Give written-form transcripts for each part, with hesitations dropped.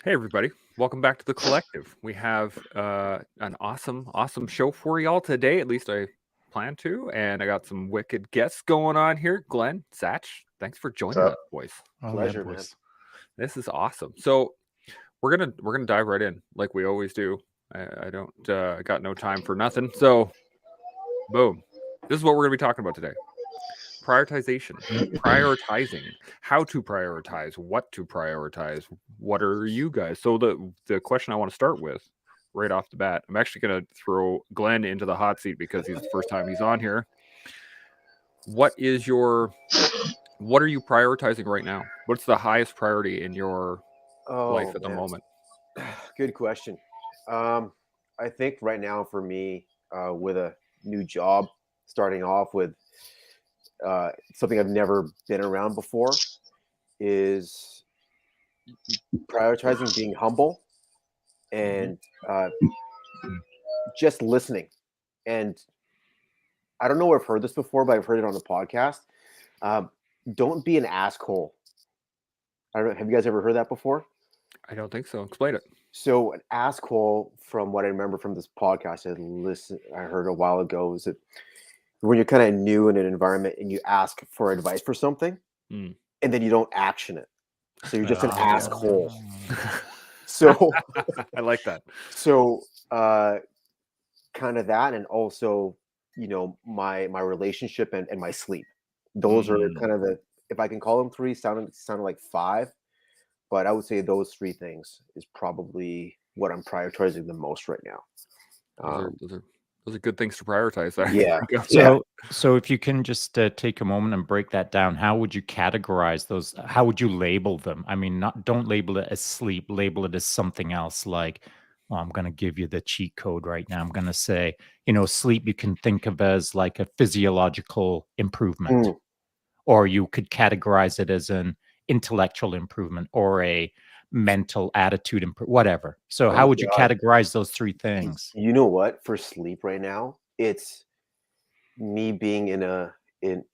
Hey, everybody. Welcome back to the collective. We have an awesome show for y'all today. At least I plan to. And I got some wicked guests going on here. Glenn, Sach, thanks for What's joining up? us, boys. Oh yeah, Pleasure, man. boys. This is awesome. So we're gonna dive right in like we always do. I don't got no time for nothing. So boom. This is what we're gonna be talking about today. Prioritization, prioritizing, how to prioritize, what to prioritize. What are you guys? So the question I want to start with right off the bat, I'm actually going to throw Glenn into the hot seat because he's the first time he's on here. What are you prioritizing right now? What's the highest priority in your life Oh at the man, moment? good question. I think right now for me, with a new job, starting off with something I've never been around before, is prioritizing being humble and just listening. And I don't know if I've heard this before, but I've heard it on the podcast. Um, don't be an asshole. I don't know. Have you guys ever heard that before? I don't think so. Explain it. So an asshole, from what I remember from this podcast I heard a while ago, is that when you're kind of new in an environment and you ask for advice for something Mm. and then you don't action it. So you're just an Oh. asshole. So I like that. so kind of that, and also, my relationship and my sleep. Those are kind of the, if I can call them three, sounded like five, but I would say those three things is probably what I'm prioritizing the most right now. Those are good things to prioritize. I Yeah. think of. Yeah. So if you can just take a moment and break that down, how would you categorize those? How would you label them? I mean, don't label it as sleep, label it as something else. Like, well, I'm going to give you the cheat code right now. I'm going to say, sleep you can think of as like a physiological improvement, Mm. or you could categorize it as an intellectual improvement or a mental attitude whatever. So how Oh would you God. categorize those three things? You know what? For sleep right now, it's me being in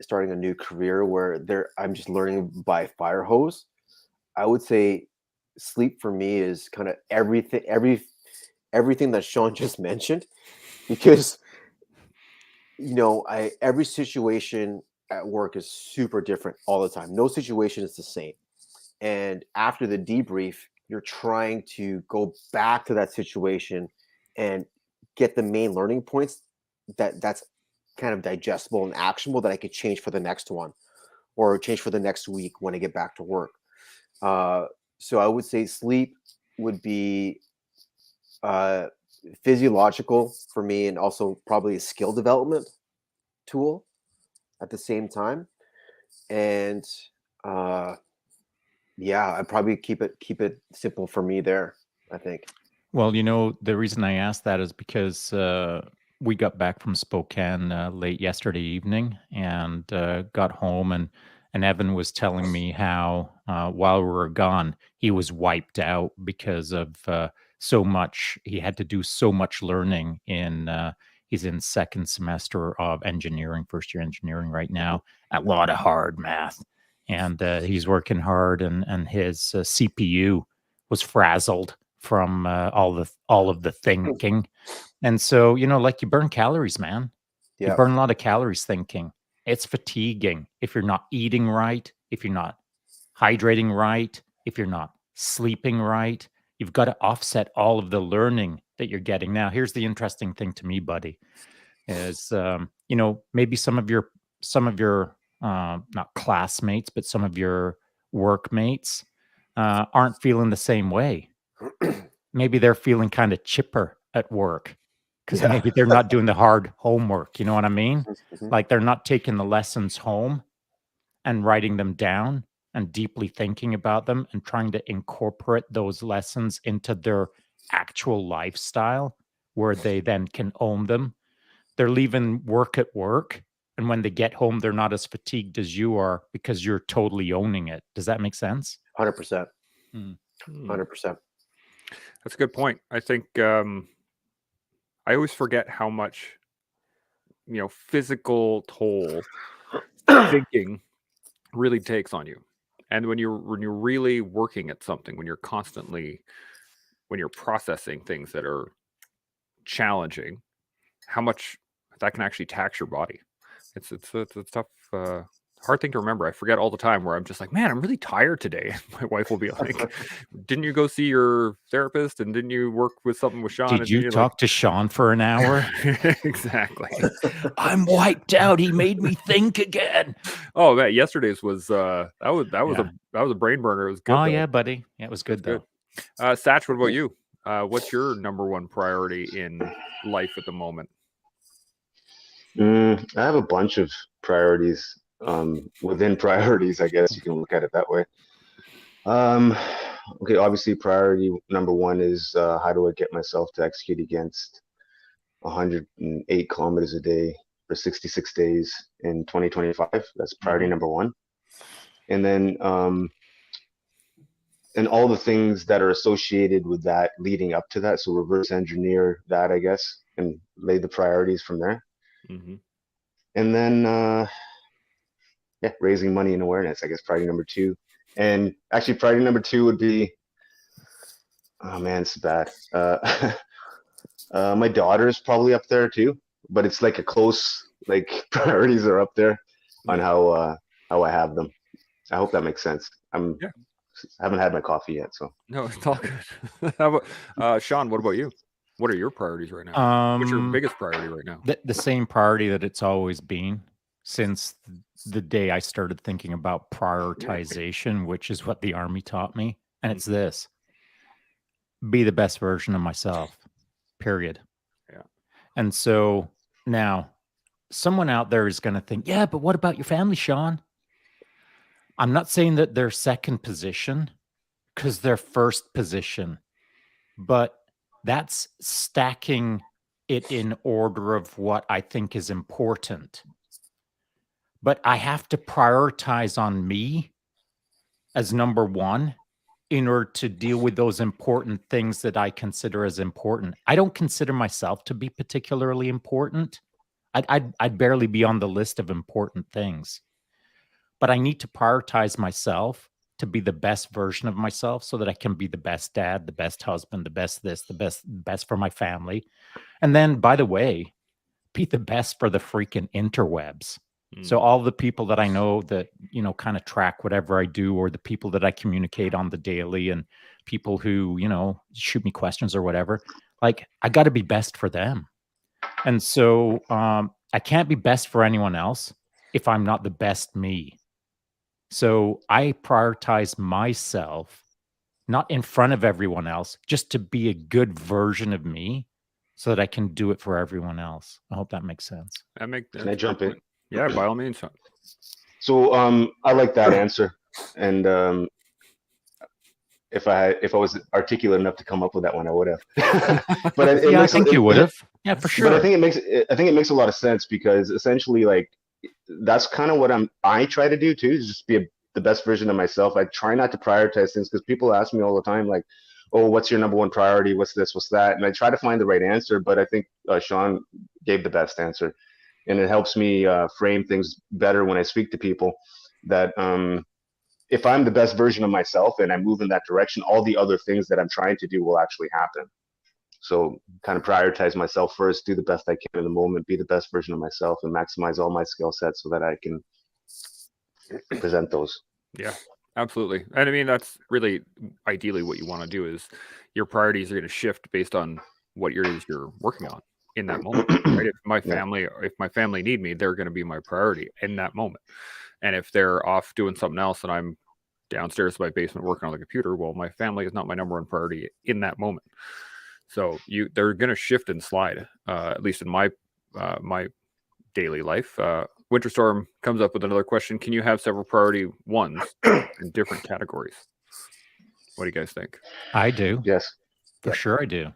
starting a new career where I'm just learning by fire hose. I would say sleep for me is kind of everything that Sean just mentioned, because every situation at work is super different all the time. No situation is the same. And after the debrief, you're trying to go back to that situation and get the main learning points that's kind of digestible and actionable that I could change for the next one or change for the next week when I get back to work. Uh, so I would say sleep would be uh, physiological for me, and also probably a skill development tool at the same time. And uh, yeah, I probably keep it simple for me there, I think. Well, the reason I asked that is because we got back from Spokane late yesterday evening and got home, and Evan was telling me how while we were gone, he was wiped out because of so much. He had to do so much learning in. He's in second semester of engineering, first year engineering right now. A lot of hard math, and he's working hard, and his CPU was frazzled from all of the thinking. And so, like you burn calories, man. You Yeah. burn a lot of calories thinking. It's fatiguing if you're not eating right, if you're not hydrating right, if you're not sleeping right. You've got to offset all of the learning that you're getting. Now, here's the interesting thing to me, buddy, is maybe some of your not classmates, but some of your workmates aren't feeling the same way. Maybe they're feeling kind of chipper at work because Yeah. maybe they're not doing the hard homework. You know what I mean? Mhm. Like they're not taking the lessons home and writing them down and deeply thinking about them and trying to incorporate those lessons into their actual lifestyle where they then can own them. They're leaving work at work. And when they get home, they're not as fatigued as you are because you're totally owning it. Does that make sense? 100%. Mm. 100%. That's a good point. I think I always forget how much physical toll thinking really takes on you. And when you're really working at something, when you're processing things that are challenging, how much that can actually tax your body. It's a tough, hard thing to remember. I forget all the time where I'm just like, man, I'm really tired today. My wife will be like, didn't you go see your therapist, and didn't you work with something with Shaun? Did And you you're talk to Shaun for an hour? Exactly. I'm wiped out. He made me think again. Oh man, yesterday's was that was a brain burner. It was good. Oh though. yeah, buddy. Yeah, it was good though. Satch, what about you? What's your number one priority in life at the moment? I have a bunch of priorities within priorities, I guess you can look at it that way. Okay, obviously priority number one is how do I get myself to execute against 108 kilometers a day for 66 days in 2025. That's priority number one. And then and all the things that are associated with that leading up to that. So reverse engineer that, I guess, and lay the priorities from there. And then raising money and awareness, I guess, priority number two. And actually priority number two would be, oh man, it's bad. My daughter's probably up there too, but it's like a close, like priorities are up there on how I have them. I hope that makes sense. I haven't had my coffee yet, so. No, it's all good. How about Shaun? What about you? What are your priorities right now? What's your biggest priority right now? The same priority that it's always been since the day I started thinking about prioritization, which is what the Army taught me. And it's this: be the best version of myself, period. Yeah. And so now someone out there is going to think, yeah, but what about your family, Shaun? I'm not saying that they're second position, because they're first position, but that's stacking it in order of what I think is important. But I have to prioritize on me as number one in order to deal with those important things that I consider as important. I don't consider myself to be particularly important. I'd barely be on the list of important things. But I need to prioritize myself to be the best version of myself so that I can be the best dad, the best husband, the best this, the best for my family. And then, by the way, be the best for the freaking interwebs. So all the people that I know that, kind of track whatever I do, or the people that I communicate on the daily, and people who, shoot me questions or whatever, like, I got to be best for them. And so I can't be best for anyone else if I'm not the best me. So I prioritize myself, not in front of everyone else, just to be a good version of me so that I can do it for everyone else. I hope that makes sense. Can I jump in? Yeah, by all means. So I like that answer. And if I was articulate enough to come up with that one, I would have. But I think you would have. Yeah, for sure. But I think it makes a lot of sense, because essentially, like, that's kind of what I try to do too, is just be the best version of myself. I try not to prioritize things, because people ask me all the time, like, oh, what's your number one priority? What's this? What's that? And I try to find the right answer, but I think Shaun gave the best answer. And it helps me frame things better when I speak to people, that if I'm the best version of myself and I move in that direction, all the other things that I'm trying to do will actually happen. So kind of prioritize myself first, do the best I can in the moment, be the best version of myself, and maximize all my skill sets so that I can present those. Yeah, absolutely. And I mean, that's really ideally what you want to do, is your priorities are going to shift based on what it is you're working on in that moment, right? If my family need me, they're going to be my priority in that moment. And if they're off doing something else and I'm downstairs in my basement working on the computer, well, my family is not my number one priority in that moment. So they're going to shift and slide, at least in my daily life. Winterstorm comes up with another question. Can you have several priority ones in different categories? What do you guys think? I do. Yes. For sure I do.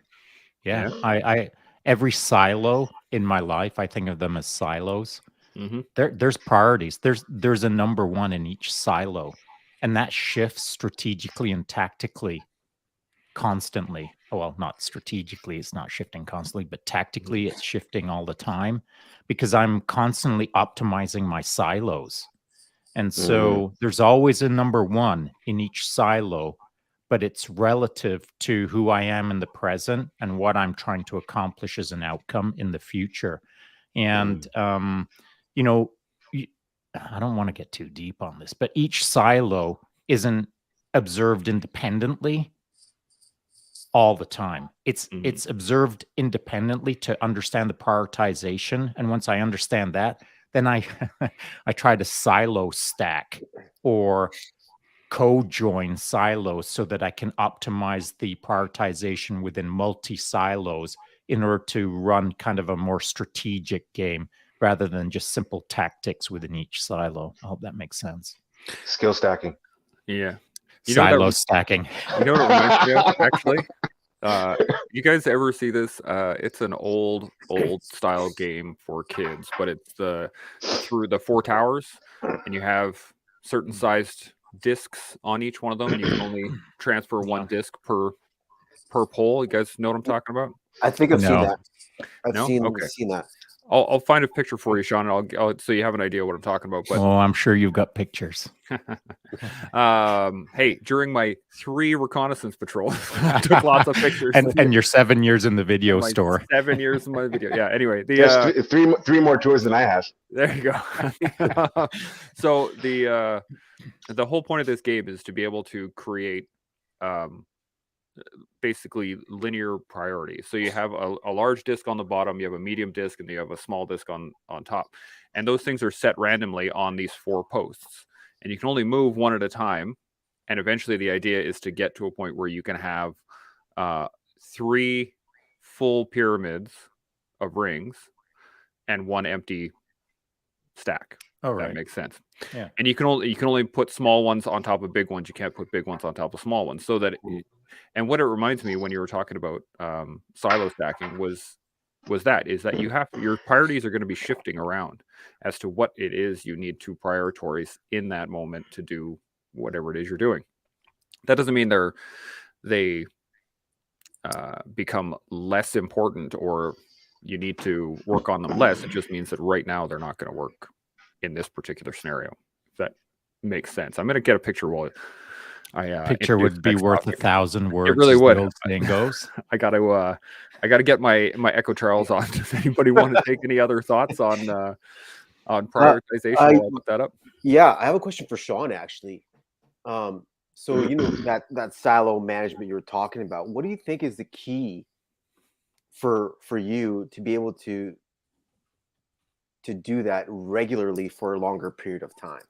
Yeah. I every silo in my life, I think of them as silos. There's priorities. There's a number one in each silo, and that shifts strategically and tactically constantly. Well, not strategically, it's not shifting constantly, but tactically it's shifting all the time, because I'm constantly optimizing my silos. And so there's always a number one in each silo, but it's relative to who I am in the present and what I'm trying to accomplish as an outcome in the future. And, you know, I don't want to get too deep on this, but each silo isn't observed independently all the time. It's observed independently to understand the prioritization. And once I understand that, then I I try to silo stack or co-join silos so that I can optimize the prioritization within multi-silos in order to run kind of a more strategic game rather than just simple tactics within each silo. I hope that makes sense. Skill stacking. Yeah. Silo stacking. You know what it reminds me of, actually? You guys ever see this? It's an old style game for kids, but it's through the 4 towers, and you have certain sized discs on each one of them, and you can only transfer one disc per pole. You guys know what I'm talking about? I think I've seen No. that. I've No? seen Okay. that. I'll find a picture for you, Sean, and I'll so you have an idea what I'm talking about. But Oh, I'm sure you've got pictures. hey, during my 3 reconnaissance patrols, I took lots of pictures. and you're 7 years in the video My store. 7 years in my video. Yeah. Anyway, There's three more tours than I have. there you go. So the whole point of this game is to be able to create basically linear priorities. So you have a large disk on the bottom, you have a medium disk, and you have a small disk on top. And those things are set randomly on these 4 posts. And you can only move one at a time. And eventually the idea is to get to a point where you can have 3 full pyramids of rings and 1 empty stack. Oh, That right. makes sense. Yeah. And you can only put small ones on top of big ones. You can't put big ones on top of small ones. So that and what it reminds me when you were talking about silo stacking is that you have your priorities are going to be shifting around as to what it is you need to prioritize in that moment to do whatever it is you're doing. That doesn't mean they become less important or you need to work on them less. It just means that right now they're not going to work in this particular scenario. If that makes sense. I'm going to get a picture while Picture would be worth 1,000 words. It really as the would. old saying goes. I got to get my Echo Charles on. Does anybody want to take any other thoughts on prioritization while I look that up? Yeah, I have a question for Sean actually. So that silo management you're talking about, what do you think is the key for you to be able to do that regularly for a longer period of time?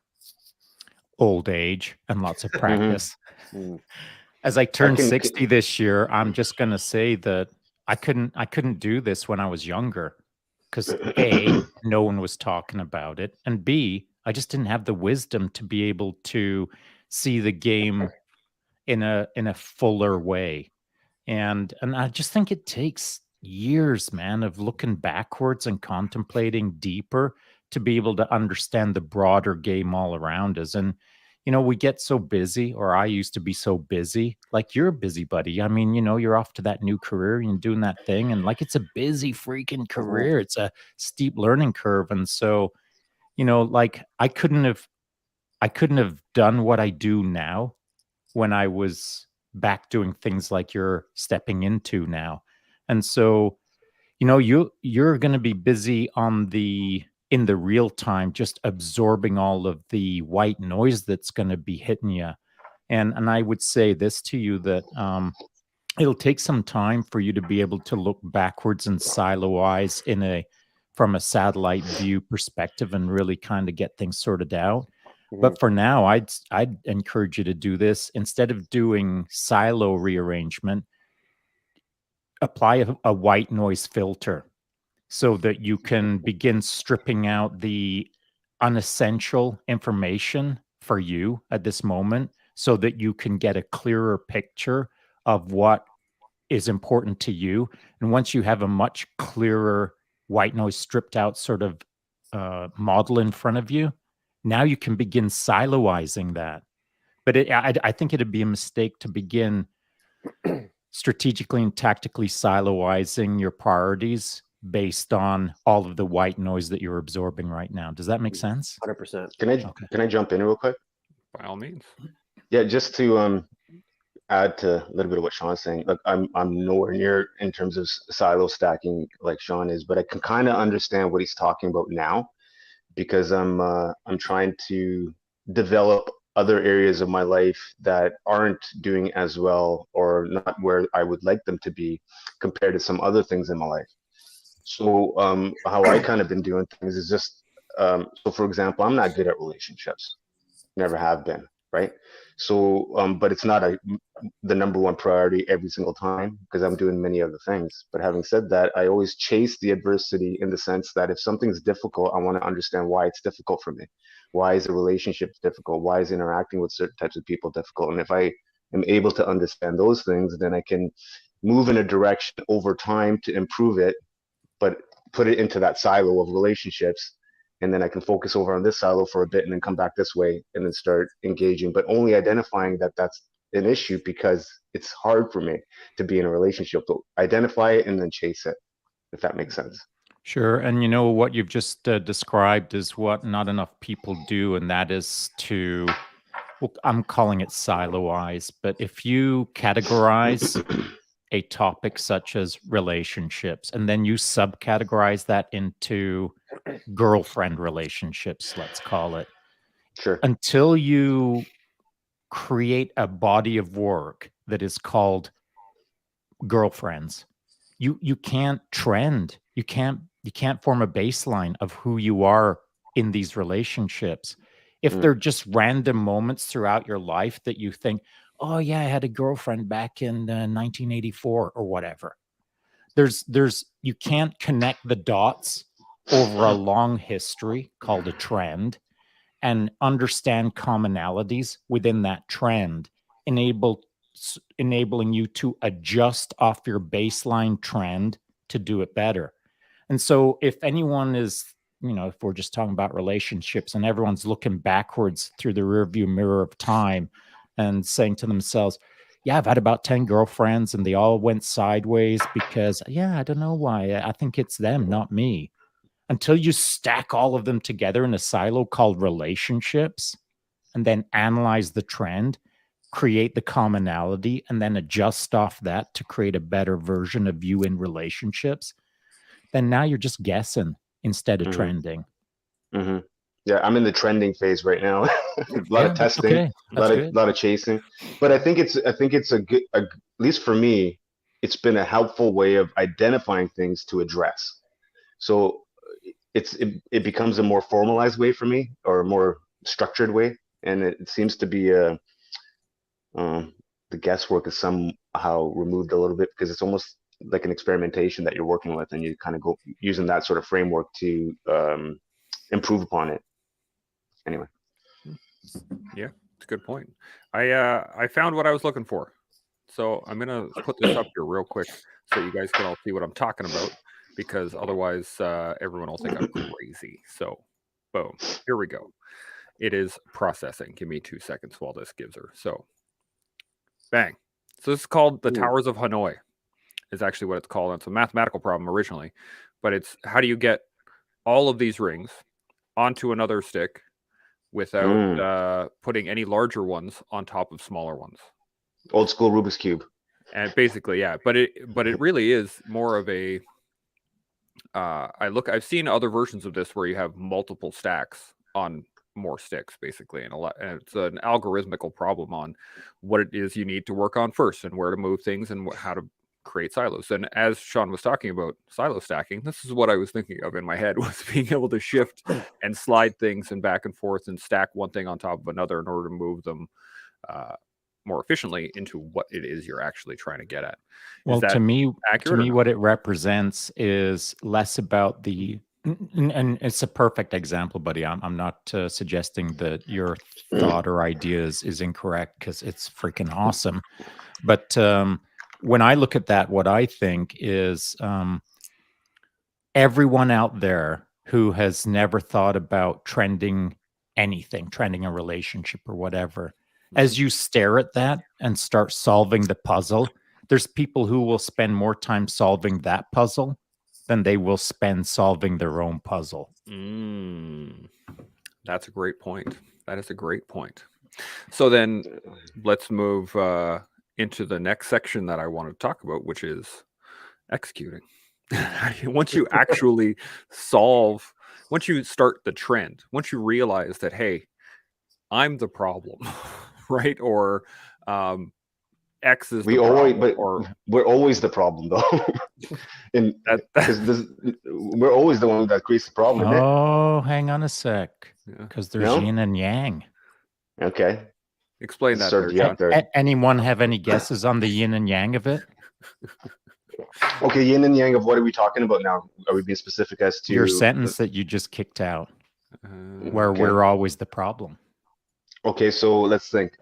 Old age and lots of practice. Mm. As I turned 60 this year, I'm just going to say that I couldn't do this when I was younger because A, no one was talking about it, and B, I just didn't have the wisdom to be able to see the game in a fuller way. And I just think it takes years, man, of looking backwards and contemplating deeper to be able to understand the broader game all around us. And, we get so busy, or I used to be so busy. Like you're a busybody. I mean, you're off to that new career and doing that thing. And like, it's a busy freaking career. It's a steep learning curve. And so, like I couldn't have done what I do now when I was back doing things like you're stepping into now. And so, you're going to be busy in the real time, just absorbing all of the white noise that's going to be hitting you. And I would say this to you that it'll take some time for you to be able to look backwards and silo-wise from a satellite view perspective and really kind of get things sorted out. But for now, I'd encourage you to do this. Instead of doing silo rearrangement, apply a white noise filter so that you can begin stripping out the unessential information for you at this moment so that you can get a clearer picture of what is important to you. And once you have a much clearer white noise stripped out sort of model in front of you, now you can begin siloizing that. But I think it'd be a mistake to begin strategically and tactically siloizing your priorities based on all of the white noise that you're absorbing right now. Does that make sense? 100%. Can I jump in real quick? By all means. Yeah, just to add to a little bit of what Sean's saying. Look, I'm nowhere near in terms of silo stacking like Sean is, but I can kind of understand what he's talking about now because I'm trying to develop other areas of my life that aren't doing as well or not where I would like them to be compared to some other things in my life. So how I kind of been doing things is just so for example, I'm not good at relationships. Never have been, right? So but it's not the number one priority every single time because I'm doing many other things. But having said that, I always chase the adversity in the sense that if something's difficult, I want to understand why it's difficult for me. Why is a relationship difficult? Why is interacting with certain types of people difficult? And if I am able to understand those things, then I can move in a direction over time to improve it, but put it into that silo of relationships. And then I can focus over on this silo for a bit and then come back this way and then start engaging, but only identifying that that's an issue because it's hard for me to be in a relationship. To identify it and then chase it, if that makes sense. Sure. And you know what you've just described is what not enough people do, and that is to, well, I'm calling it siloize, but if you categorize a topic such as relationships and then you subcategorize that into girlfriend relationships, let's call it, Sure. until you create a body of work that is called girlfriends, you can't trend, you can't form a baseline of who you are in these relationships if they're just random moments throughout your life that you think, oh yeah, I had a girlfriend back in 1984 or whatever. There's you can't connect the dots over a long history called a trend and understand commonalities within that trend, enabling you to adjust off your baseline trend to do it better. And so if anyone is, if we're just talking about relationships and everyone's looking backwards through the rearview mirror of time and saying to themselves, yeah, I've had about 10 girlfriends and they all went sideways because, I don't know why. I think it's them, not me. Until you stack all of them together in a silo called relationships and then analyze the trend, create the commonality, and then adjust off that to create a better version of you in relationships, then now you're just guessing instead of trending. Mm-hmm. Yeah, I'm in the trending phase right now. A lot of testing, okay. a lot of chasing. But I think it's a good, at least for me, it's been a helpful way of identifying things to address. So it becomes a more formalized way for me, or a more structured way, and it seems to be the guesswork is somehow removed a little bit because it's almost like an experimentation that you're working with, and you kind of go using that sort of framework to improve upon it. Anyway. Yeah, it's a good point. I found what I was looking for. So I'm going to put this up here real quick so you guys can all see what I'm talking about, because otherwise everyone will think I'm crazy. So boom, here we go. It is processing. Give me 2 seconds while this gives her. So bang. So this is called the Towers of Hanoi, is actually what it's called. It's a mathematical problem originally, but it's how do you get all of these rings onto another stick without putting any larger ones on top of smaller ones. Old school Rubik's Cube. And basically, yeah, but it really is more of a I've seen other versions of this where you have multiple stacks on more sticks, basically, and it's an algorithmical problem on what it is you need to work on first and where to move things and how to create silos. And as Shaun was talking about silo stacking, this is what I was thinking of in my head, was being able to shift and slide things and back and forth and stack one thing on top of another in order to move them more efficiently into what it is you're actually trying to get at. Well, to me, accurate what it represents is less about the, and it's a perfect example, buddy. I'm not suggesting that your thought or ideas is incorrect, because it's freaking awesome. But when I look at that, what I think is everyone out there who has never thought about trending anything, trending a relationship or whatever, as you stare at that and start solving the puzzle, there's people who will spend more time solving that puzzle than they will spend solving their own puzzle. That's a great point. That is a great point. So then let's move into the next section that I want to talk about, which is executing. Once you actually solve, once you start the trend, once you realize that, hey, I'm the problem, right? Or X is the problem. We're always the problem, though. And because we're always the one that creates the problem. Oh, hang on a sec, because there's yin and yang. Okay, explain that there. Anyone have any guesses on the yin and yang of it? Okay, yin and yang of what are we talking about now? Are we being specific as to your sentence that you just kicked out, where we're always the problem? Okay, so let's think.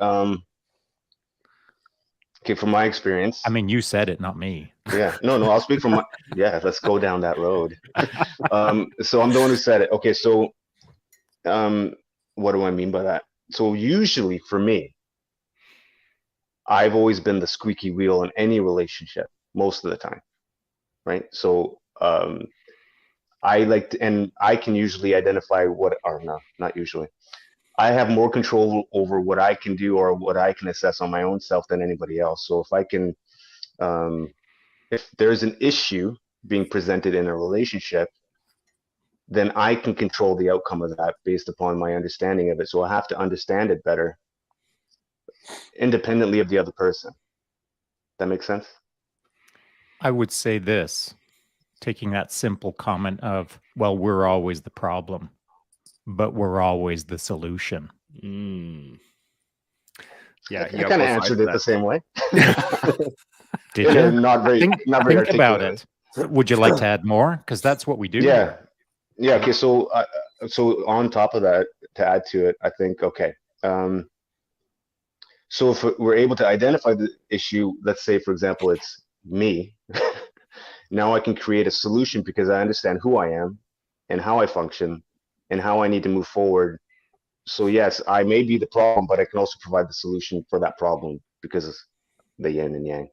Okay, from my experience. I mean, you said it, not me. Yeah, no, I'll speak from my. Yeah, let's go down that road. So I'm the one who said it. Okay, so what do I mean by that? So usually for me, I've always been the squeaky wheel in any relationship most of the time, right? So I like to, and I can usually identify what, or no, not usually. I have more control over what I can do or what I can assess on my own self than anybody else. So if I can, if there's an issue being presented in a relationship, then I can control the outcome of that based upon my understanding of it. So I have to understand it better independently of the other person. That makes sense? I would say this, taking that simple comment of, well, we're always the problem, but we're always the solution. Yeah, I kind of answered it the same way. Did you? Not very. Think about it. Would you like to add more? Because that's what we do. Yeah. Yeah. Okay. So, so on top of that, to add to it, I think okay. So if we're able to identify the issue, let's say, for example, it's me. Now I can create a solution because I understand who I am and how I function and how I need to move forward. So yes, I may be the problem, but I can also provide the solution for that problem because of the yin and yang.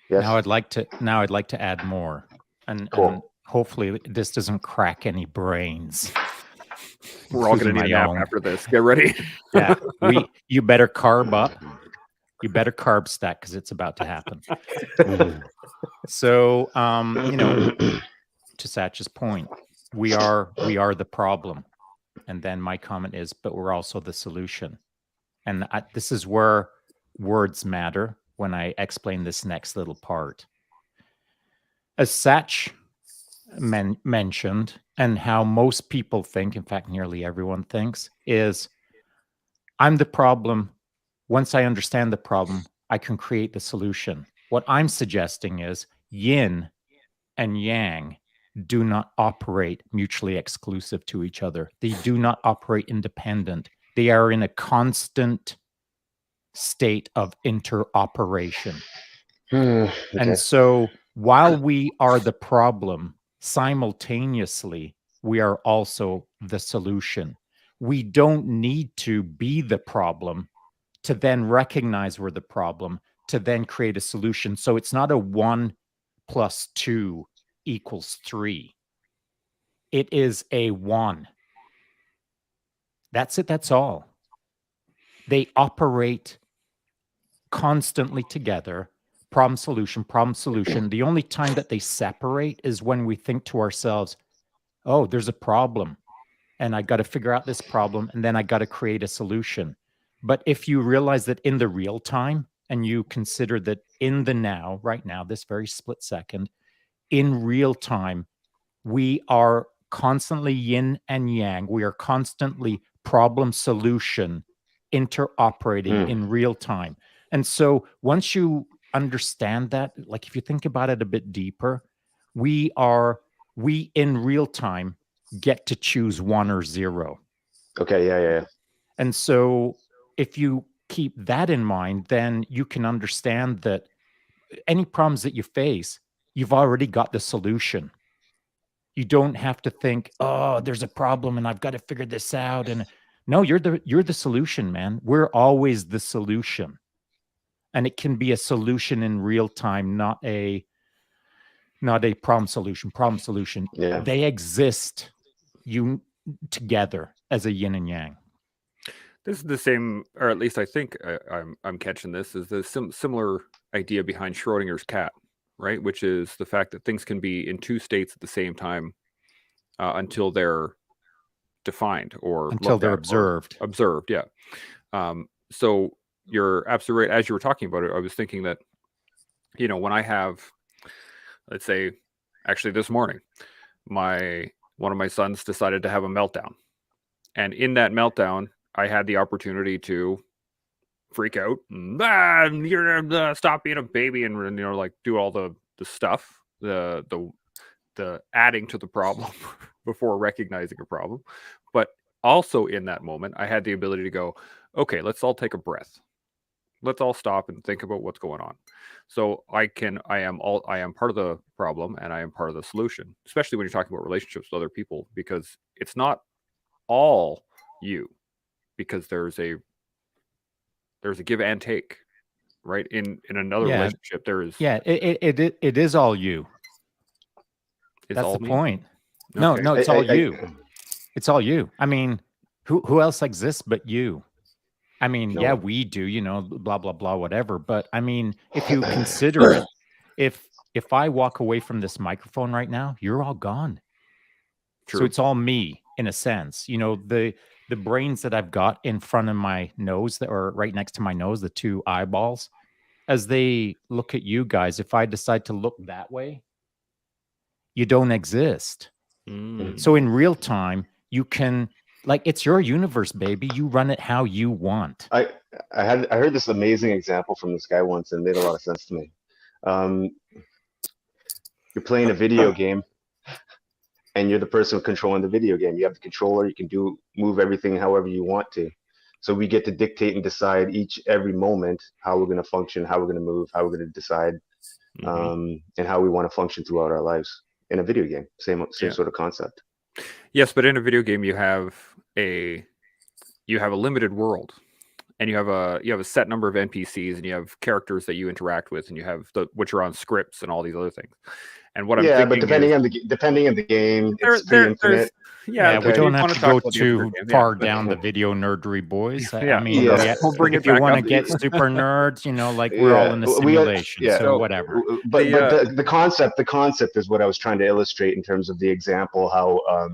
Yes. Now I'd like to add more, and hopefully this doesn't crack any brains. We're all going to need a nap after this. Get ready. Yeah, you better carb up. You better carb stack because it's about to happen. So, to Satch's point, we are the problem, and then my comment is, but we're also the solution, and this is where words matter when I explain this next little part. As Satch mentioned, and how most people think, in fact, nearly everyone thinks, is I'm the problem. Once I understand the problem, I can create the solution. What I'm suggesting is yin and yang do not operate mutually exclusive to each other. They do not operate independent. They are in a constant state of interoperation. Okay. And so while we are the problem, simultaneously, we are also the solution. We don't need to be the problem to then recognize we're the problem, to then create a solution. So it's not a 1 + 2 = 3. It is a 1. That's it. That's all. They operate constantly together. Problem, solution, problem, solution. The only time that they separate is when we think to ourselves, oh, there's a problem, and I got to figure out this problem, and then I got to create a solution. But if you realize that in the real time, and you consider that in the now, right now, this very split second, in real time, we are constantly yin and yang. We are constantly problem solution interoperating in real time. And so once you understand that, like if you think about it a bit deeper, we in real time get to choose 1 or 0. Okay. Yeah. And so if you keep that in mind, then you can understand that any problems that you face, you've already got the solution. You don't have to think, oh, there's a problem and I've got to figure this out. And no, you're the solution, man. We're always the solution. And it can be a solution in real time, not a not a problem solution. Yeah. They exist together as a yin and yang. This is the same, or at least I think I'm catching this, is the similar idea behind Schrodinger's cat, right? Which is the fact that things can be in two states at the same time until they're defined or Until they're observed. Observed, yeah. So you're absolutely right. As you were talking about it, I was thinking that, when I have, let's say, actually this morning, one of my sons decided to have a meltdown. And in that meltdown, I had the opportunity to freak out. You're gonna stop being a baby, and like do all the stuff, the adding to the problem before recognizing a problem. But also in that moment, I had the ability to go, okay, let's all take a breath. Let's all stop and think about what's going on. So I am part of the problem and I am part of the solution, especially when you're talking about relationships with other people, because it's not all you, because there's a give and take, right? In another relationship, there is. Yeah, it is all you. That's all the me? point. Okay. No, it's all you. It's all you. I mean, who else exists but you? I mean, No yeah, one. we do, blah, blah, blah, whatever. But I mean, if you consider it, if I walk away from this microphone right now, you're all gone. True. So it's all me in a sense. The brains that I've got in front of my nose that are right next to my nose, the two eyeballs, as they look at you guys, if I decide to look that way, you don't exist. So in real time, you can, like, it's your universe, baby. You run it how you want. I heard this amazing example from this guy once, and it made a lot of sense to me. You're playing a video game, and you're the person controlling the video game. You have the controller. You can move everything however you want to. So we get to dictate and decide every moment how we're going to function, how we're going to move, how we're going to decide, and how we want to function throughout our lives. In a video game, same sort of concept. Yes, but in a video game, you have a limited world, and you have a set number of NPCs, and you have characters that you interact with, and you have which are on scripts and all these other things. And what I'm thinking, but depending on the game, it's infinite. Yeah, we don't have to go too far down the video nerdery, boys. I mean, we'll bring if you want to get super nerds, like we're all in a simulation, so whatever. But the concept is what I was trying to illustrate in terms of the example, how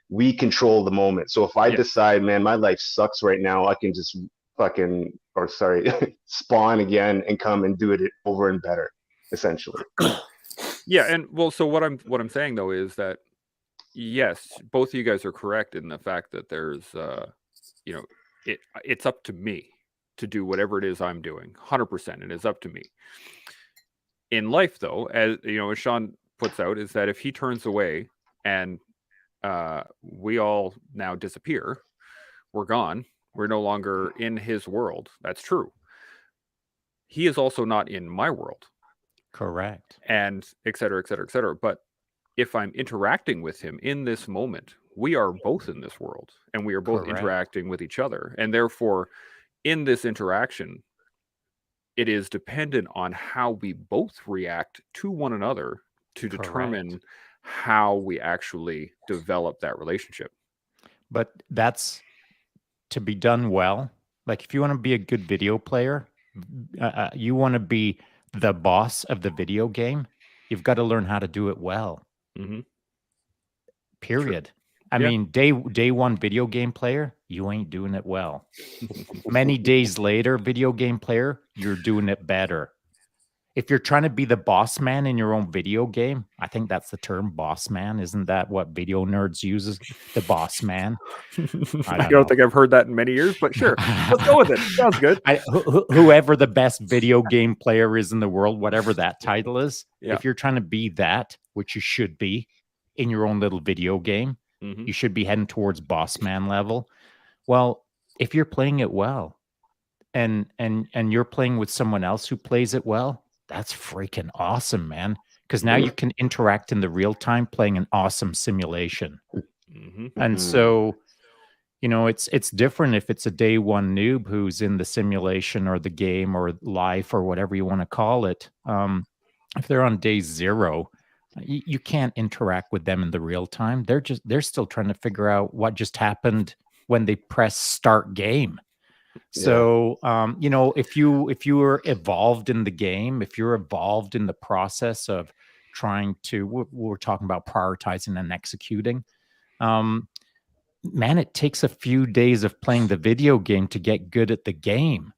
we control the moment. So if I decide, man, my life sucks right now, I can just spawn again and come and do it over and better, essentially. Yeah, and well, so what I'm saying though is that yes, both of you guys are correct in the fact that there's it's up to me to do whatever it is I'm doing. 100%, it is up to me. In life though, as Shaun puts out, is that if he turns away and we all now disappear, we're gone, we're no longer in his world. That's true. He is also not in my world. Correct. And et cetera, et cetera, et cetera. But if I'm interacting with him in this moment, we are both in this world and we are both interacting with each other. And therefore, in this interaction, it is dependent on how we both react to one another to determine how we actually develop that relationship. But that's to be done well. Like if you want to be a good video player, you want to be the boss of the video game, you've got to learn how to do it well. Period. True. I mean, day one video game player, you ain't doing it well. Many days later, video game player, you're doing it better. If you're trying to be the boss man in your own video game, I think that's the term, boss man. Isn't that what video nerds uses? The boss man. I don't think I've heard that in many years, but sure. Let's go with it. Sounds good. Whoever the best video game player is in the world, whatever that title is, if you're trying to be that, which you should be in your own little video game, you should be heading towards boss man level. Well, if you're playing it well and you're playing with someone else who plays it well, that's freaking awesome, man. Because now you can interact in the real time playing an awesome simulation. And so, it's different if it's a day one noob who's in the simulation or the game or life or whatever you want to call it. If they're on day zero, You can't interact with them in the real time. They're still trying to figure out what just happened when they press start game. So if you were evolved in the game, if you're evolved in the process of trying to, we're talking about prioritizing and executing, man, it takes a few days of playing the video game to get good at the game.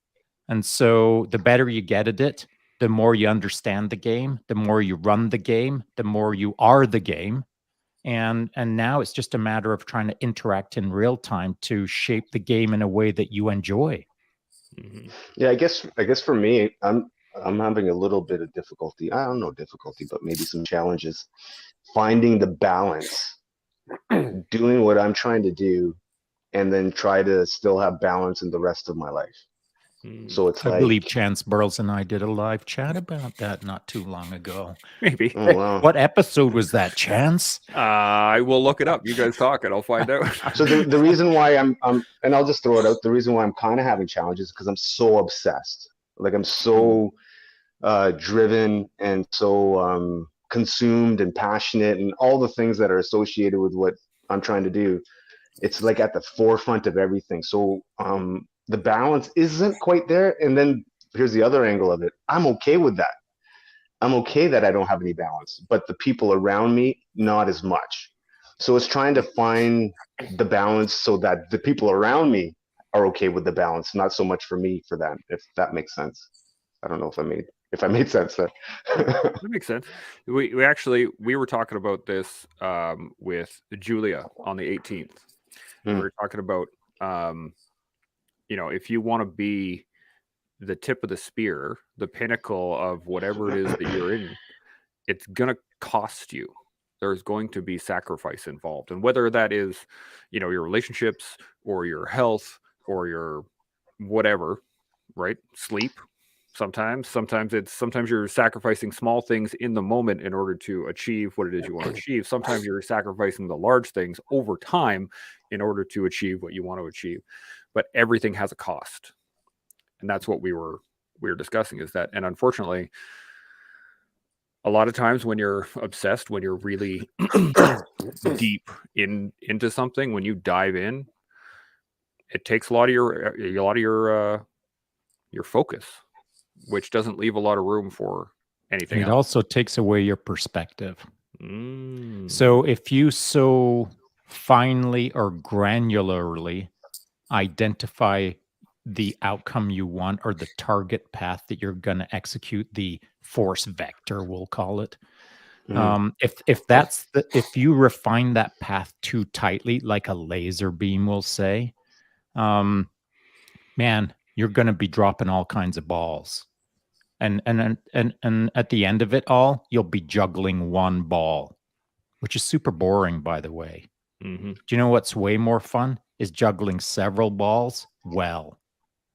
And so the better you get at it, the more you understand the game, the more you run the game, the more you are the game. And now it's just a matter of trying to interact in real time to shape the game in a way that you enjoy. Yeah, I guess for me, I'm having a little bit of difficulty. I don't know difficulty, but maybe some challenges finding the balance, doing what I'm trying to do, and then try to still have balance in the rest of my life. So it's I like, believe Chance Burles and I did a live chat about that not too long ago. Maybe. oh wow. What episode was that, Chance? I will look it up. You guys talk and I'll find out. So the reason why I'm and I'll just throw it out. The reason why I'm kind of having challenges is because I'm so obsessed. Like I'm so driven and so consumed and passionate and all the things that are associated with what I'm trying to do. It's like at the forefront of everything. So the balance isn't quite there. And then here's the other angle of it. I'm okay with that. I'm okay that I don't have any balance, but the people around me, not as much. So it's trying to find the balance so that the people around me are okay with the balance, not so much for me, for them, if that makes sense. I don't know if I made sense there. That makes sense. We were talking about this with Julia on the 18th. We were talking about if you want to be the tip of the spear, the pinnacle of whatever it is that you're in, it's gonna cost you. There's going to be sacrifice involved, and whether that is, your relationships or your health or your whatever, right? Sleep. Sometimes you're sacrificing small things in the moment in order to achieve what it is you want to achieve. Sometimes you're sacrificing the large things over time in order to achieve what you want to achieve. But everything has a cost. And that's what we were discussing, is that, and unfortunately, a lot of times when you're obsessed, when you're really deep into something, when you dive in, it takes a lot of your focus, which doesn't leave a lot of room for anything else. It also takes away your perspective. So if you so finely or granularly identify the outcome you want or the target path that you're going to execute, the force vector, we'll call it. If you refine that path too tightly, like a laser beam will say, man, you're going to be dropping all kinds of balls. And at the end of it all, you'll be juggling one ball, which is super boring, by the way. Do you know what's way more fun? Is juggling several balls well.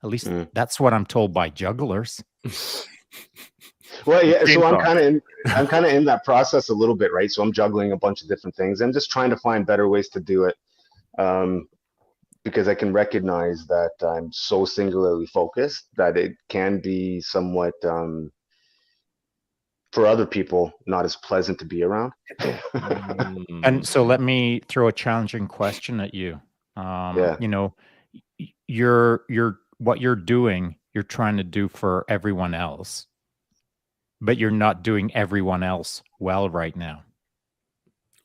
At least that's what I'm told by jugglers. Well, yeah. So I'm kind of in that process a little bit, right? So I'm juggling a bunch of different things. I'm just trying to find better ways to do it, because I can recognize that I'm so singularly focused that it can be somewhat, for other people, not as pleasant to be around. And so let me throw a challenging question at you. You're what you're doing, you're trying to do for everyone else, but you're not doing everyone else well right now.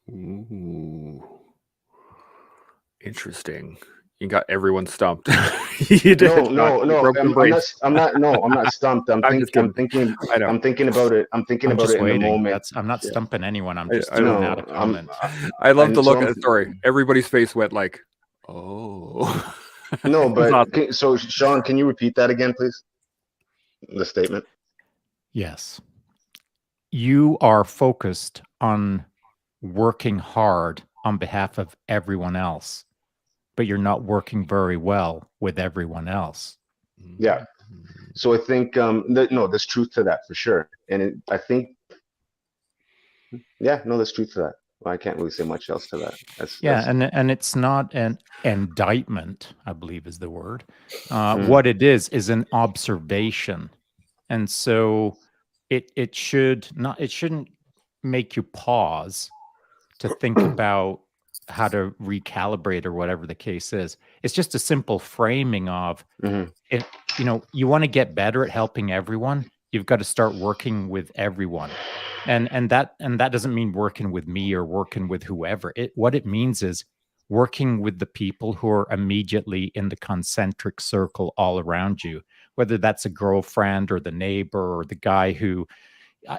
Ooh, interesting. You got everyone stumped. You did. No. I'm not stumped. I'm thinking about it. I'm thinking about it in the moment. I'm not stumping anyone. I'm just throwing out a comment. I love to look at the story. Everybody's face went like, oh. No, but so Shaun, can you repeat that again, please? The statement. Yes. You are focused on working hard on behalf of everyone else, but you're not working very well with everyone else. Yeah. So I think, there's truth to that for sure. And there's truth to that. Well, I can't really say much else to that. And it's not an indictment, I believe is the word. What it is an observation. And so it shouldn't make you pause to think about how to recalibrate or whatever the case is. It's just a simple framing of, Mhm. if you want to get better at helping everyone, you've got to start working with everyone. And that doesn't mean working with me or working with whoever. What it means is working with the people who are immediately in the concentric circle all around you, whether that's a girlfriend or the neighbor or the guy who,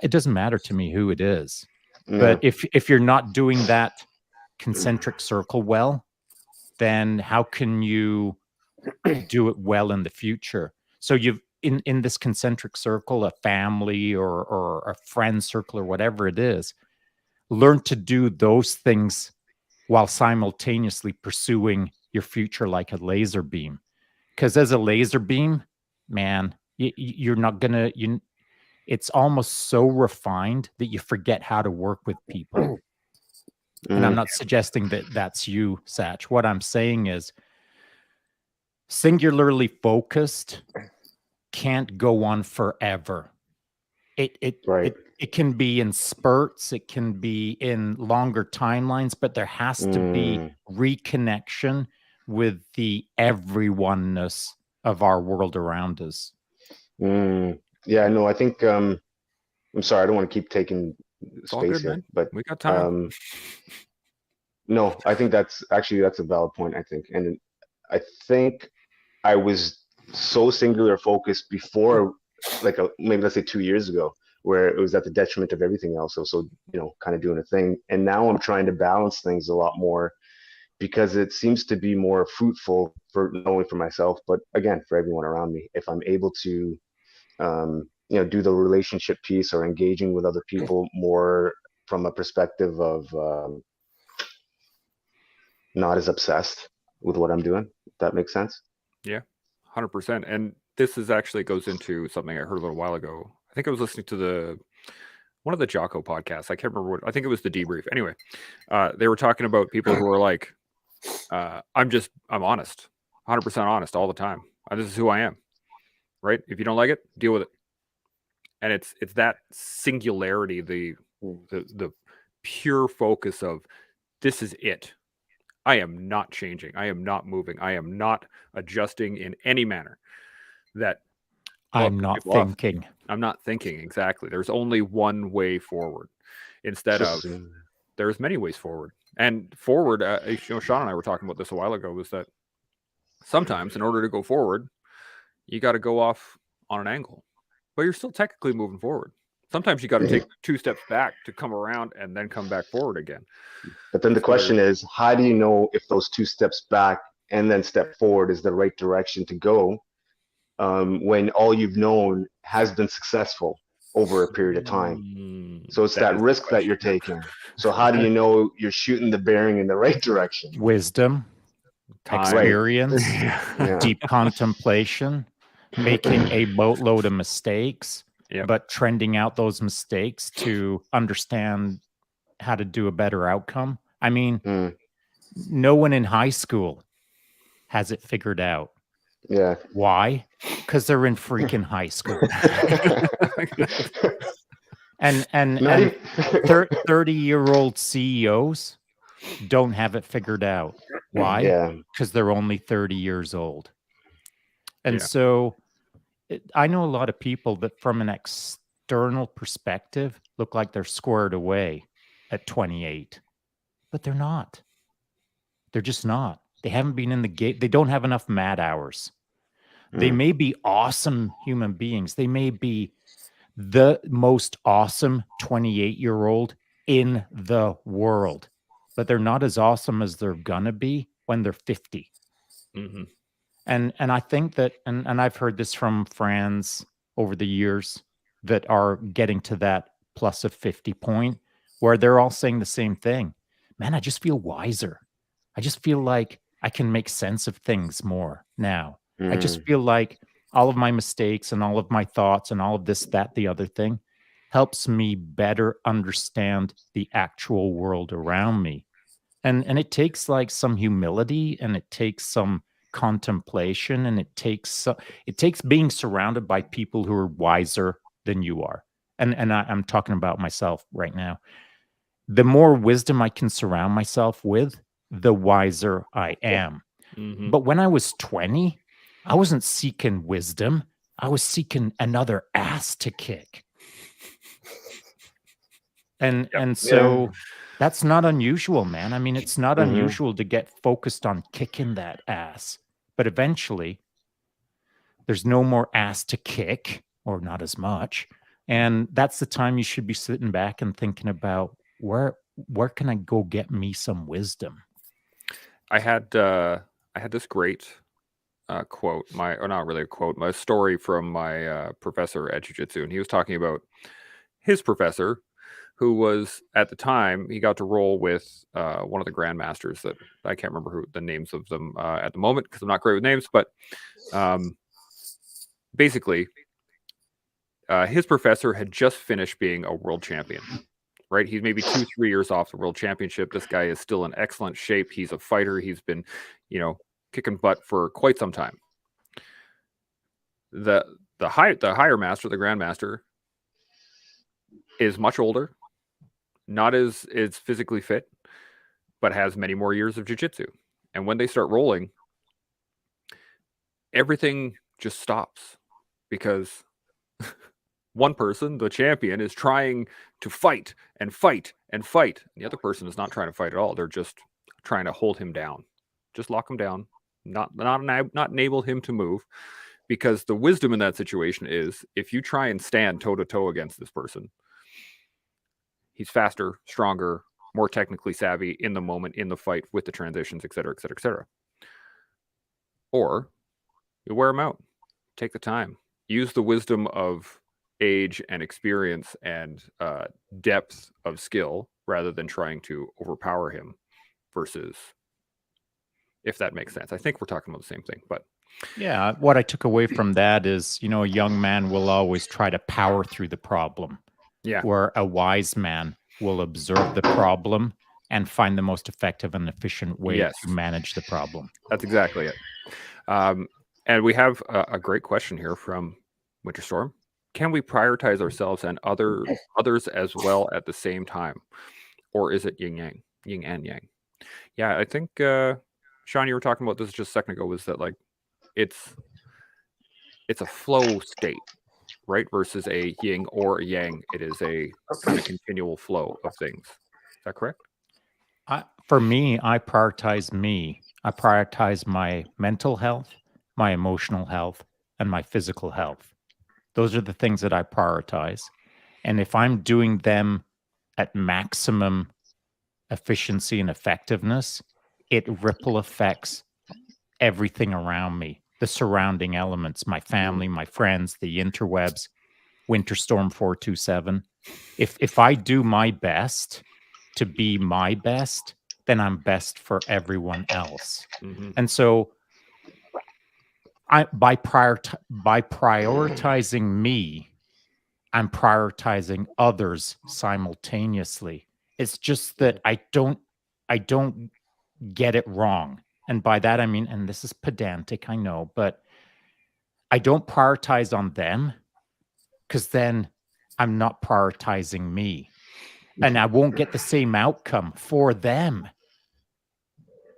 it doesn't matter to me who it is. Yeah. But if you're not doing that concentric circle well, then how can you do it well in the future? So you've in this concentric circle, a family or a friend circle or whatever it is, learn to do those things while simultaneously pursuing your future like a laser beam. Because as a laser beam, man, you're not gonna it's almost so refined that you forget how to work with people. And I'm Mhm. not suggesting that that's you, Satch. What I'm saying is singularly focused can't go on forever. Right. It can be in spurts, it can be in longer timelines, but there has to be Mm. reconnection with the everyoneness of our world around us. Yeah, no, I think I'm sorry, I don't want to keep taking It's all space good, here, man. but We got time. no, I think that's a valid point, I think. And I think I was so singular focused before, like maybe let's say 2 years ago, where it was at the detriment of everything else. So kind of doing a thing. And now I'm trying to balance things a lot more because it seems to be more fruitful for not only for myself, but again, for everyone around me. If I'm able to, do the relationship piece or engaging with other people more from a perspective of not as obsessed with what I'm doing. If that makes sense. Yeah, 100%. And this is actually goes into something I heard a little while ago. I think I was listening to one of the Jocko podcasts. I can't remember what. I think it was the Debrief. Anyway, they were talking about people who are like, I'm honest, 100% honest all the time. This is who I am, right? If you don't like it, deal with it. And it's that singularity, the pure focus of this is it. I am not changing. I am not moving. I am not adjusting in any manner. That I'm not thinking. I'm not thinking, exactly. There's only one way forward instead of there's many ways forward. And forward, Shaun and I were talking about this a while ago, was that sometimes in order to go forward, you got to go off on an angle, but you're still technically moving forward. Sometimes you got to take 2 steps back to come around and then come back forward again. But then the question is, how do you know if those 2 steps back and then step forward is the right direction to go when all you've known has been successful over a period of time? So it's that risk that you're taking. So how do you know you're shooting the bearing in the right direction? Wisdom, experience, deep contemplation, making a boatload of mistakes, but trending out those mistakes to understand how to do a better outcome. I mean, no one in high school has it figured out. Yeah. Why? Because they're in freaking high school. and 30-year-old CEOs don't have it figured out. Why? Yeah. Because they're only 30 years old. And so I know a lot of people that from an external perspective look like they're squared away at 28, but they're not. They're just not. They haven't been in the game. They don't have enough mad hours. They may be awesome human beings. They may be the most awesome 28-year-old in the world, but they're not as awesome as they're gonna be when they're 50. Mm-hmm. And I think that, and I've heard this from friends over the years that are getting to that plus of 50 point where they're all saying the same thing. Man, I just feel wiser. I just feel like I can make sense of things more now. I just feel like all of my mistakes and all of my thoughts and all of this, that, the other thing helps me better understand the actual world around me. And it takes like some humility and it takes some contemplation and it takes being surrounded by people who are wiser than you are. and I'm talking about myself right now, the more wisdom I can surround myself with, the wiser I am. Mhm. But when I was 20, I wasn't seeking wisdom. I was seeking another ass to kick. And so that's not unusual, man. I mean, it's not Mhm. unusual to get focused on kicking that ass. But eventually, there's no more ass to kick, or not as much. And that's the time you should be sitting back and thinking about where can I go get me some wisdom? I had this great quote, or not really a quote, my story from my professor at jiu-jitsu, and he was talking about his professor, who was at the time he got to roll with one of the grandmasters that I can't remember who the names of them at the moment because I'm not great with names, but basically, his professor had just finished being a world champion. Right, he's maybe 2-3 years off the world championship. This guy is still in excellent shape. He's a fighter. He's been, kicking butt for quite some time. The higher master, the grandmaster, is much older, not as physically fit, but has many more years of jiu-jitsu. And when they start rolling, everything just stops because one person, the champion, is trying to fight and fight and fight. And the other person is not trying to fight at all. They're just trying to hold him down, just lock him down, not enable him to move. Because the wisdom in that situation is if you try and stand toe to toe against this person, he's faster, stronger, more technically savvy in the moment, in the fight, with the transitions, et cetera, et cetera, et cetera. Or you wear him out. Take the time. Use the wisdom of age and experience and depth of skill rather than trying to overpower him versus, if that makes sense. I think we're talking about the same thing, but Yeah, what I took away from that is, a young man will always try to power through the problem, yeah, where a wise man will observe the problem and find the most effective and efficient way Yes. to manage the problem. That's exactly it. And we have a great question here from Winterstorm. Can we prioritize ourselves and others as well at the same time? Or is it yin and yang? Yeah, I think, Shaun, you were talking about this just a second ago, was that like it's a flow state, right? Versus a yin or a yang. It is a kind of continual flow of things. Is that correct? For me, I prioritize me. I prioritize my mental health, my emotional health, and my physical health. Those are the things that I prioritize. And if I'm doing them at maximum efficiency and effectiveness, it ripple affects everything around me, the surrounding elements, my family, my friends, the interwebs, Winterstorm 427. If I do my best to be my best, then I'm best for everyone else. Mm-hmm. And so by prioritizing me, I'm prioritizing others simultaneously. It's just that I don't get it wrong. And by that I mean, and this is pedantic, I know, but I don't prioritize on them because then I'm not prioritizing me. And I won't get the same outcome for them.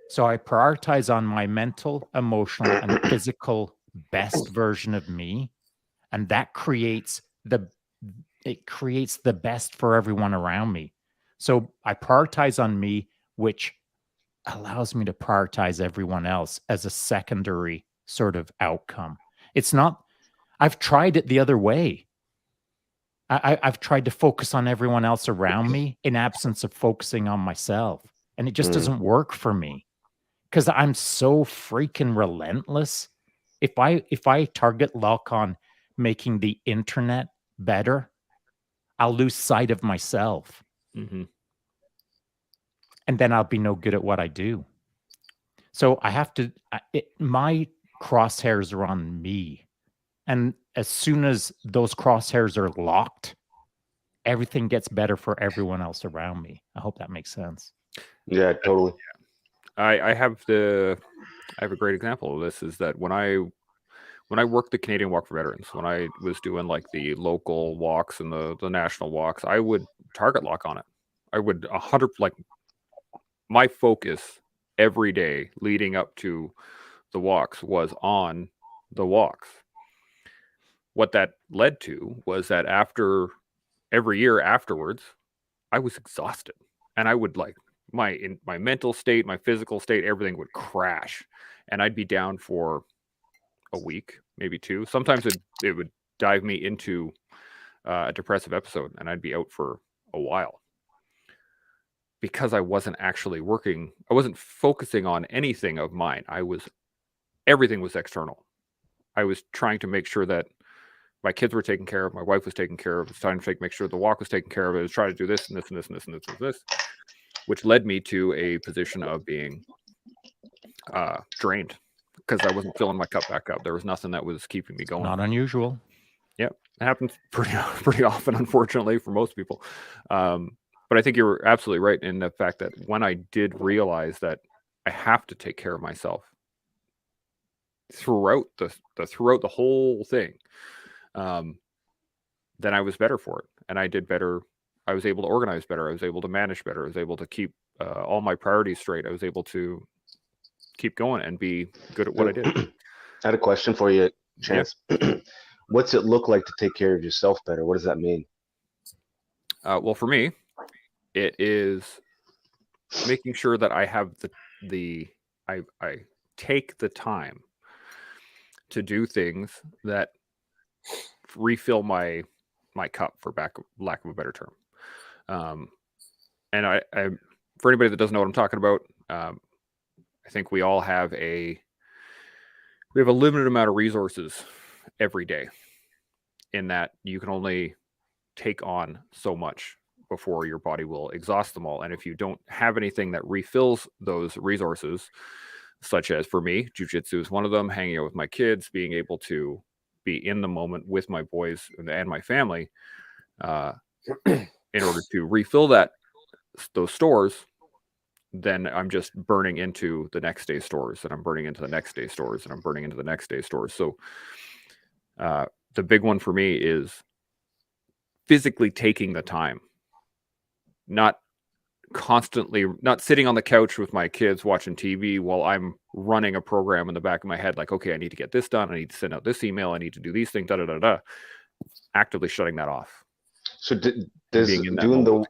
So I prioritize on my mental, emotional, and physical best version of me. And that creates the best for everyone around me. So I prioritize on me, which allows me to prioritize everyone else as a secondary sort of outcome. It's not, I've tried it the other way. I've tried to focus on everyone else around me in absence of focusing on myself. And it just doesn't work for me because I'm so freaking relentless. If I target lock on making the internet better, I'll lose sight of myself. Mm-hmm. And then I'll be no good at what I do. So I have to, my crosshairs are on me. And as soon as those crosshairs are locked, everything gets better for everyone else around me. I hope that makes sense. Yeah, totally. I have a great example of this is that when when I worked the Canadian Walk for Veterans, when I was doing like the local walks and the national walks, I would target lock on it. I would 100 like my focus every day leading up to the walks was on the walks. What that led to was that after every year afterwards, I was exhausted, and I would like my mental state, my physical state, everything would crash, and I'd be down for a week, maybe 2. Sometimes it would dive me into a depressive episode, and I'd be out for a while because I wasn't actually working. I wasn't focusing on anything of mine. Everything was external. I was trying to make sure that my kids were taken care of, my wife was taken care of. It's time to make sure the walk was taken care of. I was trying to do this and this and this and this and this and this, which led me to a position of being drained because I wasn't filling my cup back up. There was nothing that was keeping me going. Not unusual. Yep, it happens pretty often, unfortunately, for most people. But I think you're absolutely right in the fact that when I did realize that I have to take care of myself throughout the whole thing, then I was better for it, and I did better. I was able to organize better. I was able to manage better. I was able to keep all my priorities straight. I was able to keep going and be good at what I did. I had a question for you, Chance. Yep. What's it look like to take care of yourself better? What does that mean? Well, for me, it is making sure that I have I take the time to do things that refill my cup, for lack of a better term. And I for anybody that doesn't know what I'm talking about, I think we all have we have a limited amount of resources every day, in that you can only take on so much before your body will exhaust them all. And if you don't have anything that refills those resources, such as for me, jiu-jitsu is one of them, hanging out with my kids, being able to be in the moment with my boys and my family, in order to refill those stores, then I'm just burning into the next day's stores, and I'm burning into the next day's stores, and I'm burning into the next day's stores. So the big one for me is physically taking the time, not sitting on the couch with my kids watching TV while I'm running a program in the back of my head, like, okay, I need to get this done, I need to send out this email, I need to do these things, actively shutting that off. So does doing the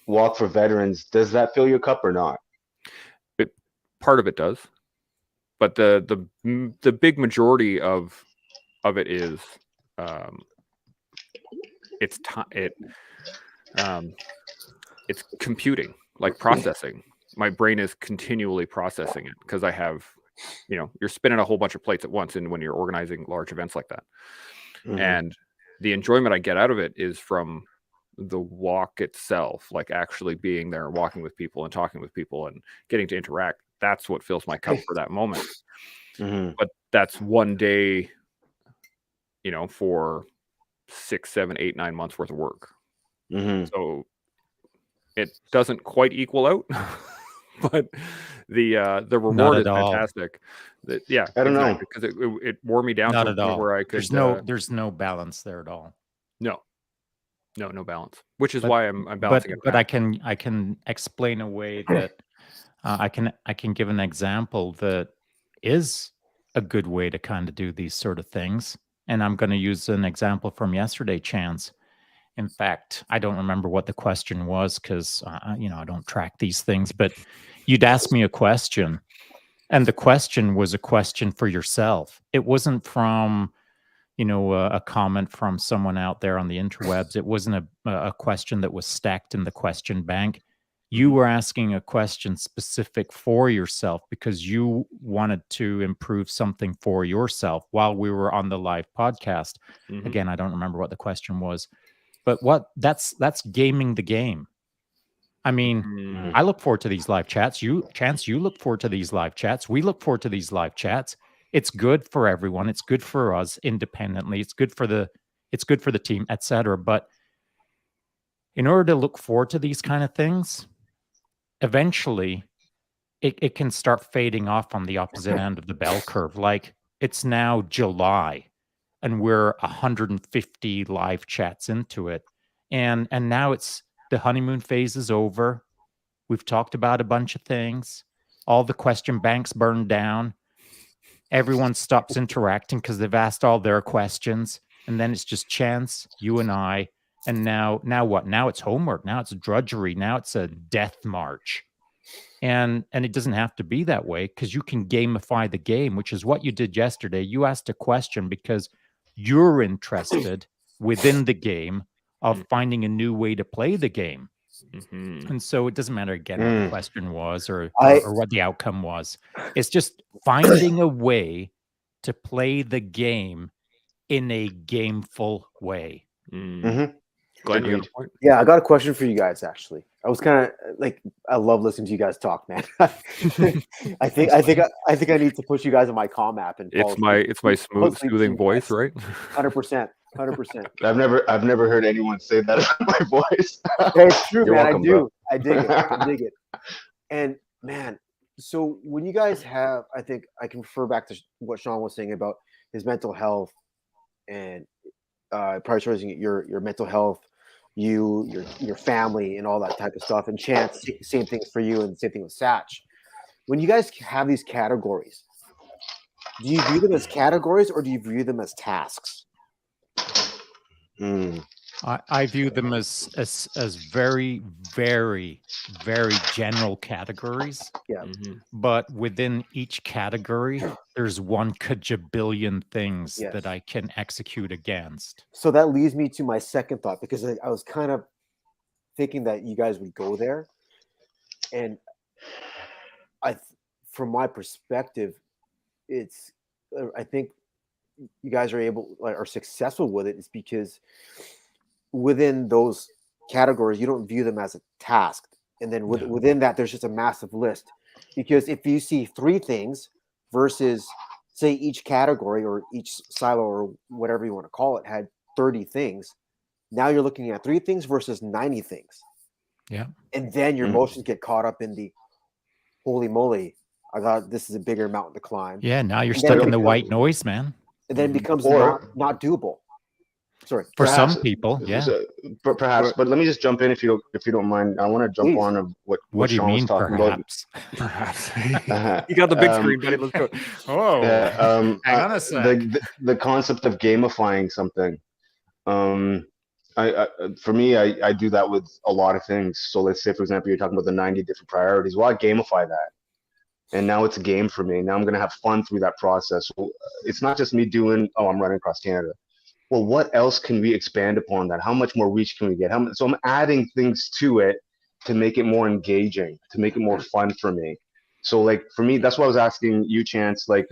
walk for veterans, does that fill your cup or not? Part of it does, but the big majority of it is it's computing, like processing. My brain is continually processing it because I have, you're spinning a whole bunch of plates at once, and when you're organizing large events like that, and the enjoyment I get out of it is from the walk itself, like actually being there and walking with people and talking with people and getting to interact. That's what fills my cup for that moment. But that's one day, for 6, 7, 8, 9 months worth of work. So it doesn't quite equal out, but the reward is fantastic. I don't know, because it wore me down. Not at all. Where I could, there's no balance there at all. No balance. Which is why I'm balancing it. But I can explain a way that I can give an example that is a good way to kind of do these sort of things. And I'm going to use an example from yesterday, Chance. In fact, I don't remember what the question was because, I don't track these things, but you'd ask me a question, and the question was a question for yourself. It wasn't from, a comment from someone out there on the interwebs. It wasn't a question that was stacked in the question bank. You were asking a question specific for yourself because you wanted to improve something for yourself while we were on the live podcast. Again, I don't remember what the question was. But that's gaming the game. I mean, I look forward to these live chats. Chance, you look forward to these live chats. We look forward to these live chats. It's good for everyone. It's good for us independently. It's good for the team, etc. But in order to look forward to these kind of things, eventually it can start fading off on the opposite end of the bell curve. Like, it's now July. and we're 150 live chats into it. And now it's the honeymoon phase is over. We've talked about a bunch of things. All the question banks burned down. Everyone stops interacting because they've asked all their questions. And then it's just Chance, you and I. And now what? Now it's homework. Now it's drudgery. Now it's a death march. And it doesn't have to be that way, because you can gamify the game, which is what you did yesterday. You asked a question because you're interested within the game of finding a new way to play the game. And so it doesn't matter again what the question was or what the outcome was. It's just finding a way to play the game in a gameful way. Glenn, you got a point? Yeah, I got a question for you guys. Actually, I was kind of like, I love listening to you guys talk, man. I think I need to push you guys on my Calm app and it's my soothing voice, right? 100%. I've never heard anyone say that about my voice. It's true, You're man. welcome, I do. bro. I dig it. And man, so when you guys have, I think I can refer back to what Shaun was saying about his mental health and prioritizing your mental health, your family, and all that type of stuff. And Chance, same thing for you, and same thing with Satch. When you guys have these categories, do you view them as categories or do you view them as tasks? I view them as very, very, very general categories. Yeah. But within each category, there's one kajabillion things Yes. that I can execute against. So that leads me to my second thought, because I was kind of thinking that you guys would go there. And from my perspective, it's, I think you guys are successful with it. It's because within those categories, you don't view them as a task. And then within that, there's just a massive list. Because if you see 3 things versus, say, each category or each silo or whatever you want to call it had 30 things, now you're looking at 3 things versus 90 things. Yeah. And then your emotions get caught up in the, holy moly, this is a bigger mountain to climb. Yeah, now you're stuck in the white noise, man. And then it becomes not doable. Sorry. For some people, yeah. Perhaps, but let me just jump in if you don't mind. I want to jump on what do you Shaun mean, was talking perhaps? about. You got the big screen, buddy. Let's go. Oh, hang on a sec. The concept of gamifying something. For me, I do that with a lot of things. So let's say, for example, you're talking about the 90 different priorities. Well, I gamify that. And now it's a game for me. Now I'm going to have fun through that process. So it's not just me doing, I'm running across Canada. Well, what else can we expand upon that? How much more reach can we get? So I'm adding things to it to make it more engaging, to make it more fun for me. So like for me, that's why I was asking you, Chance, like,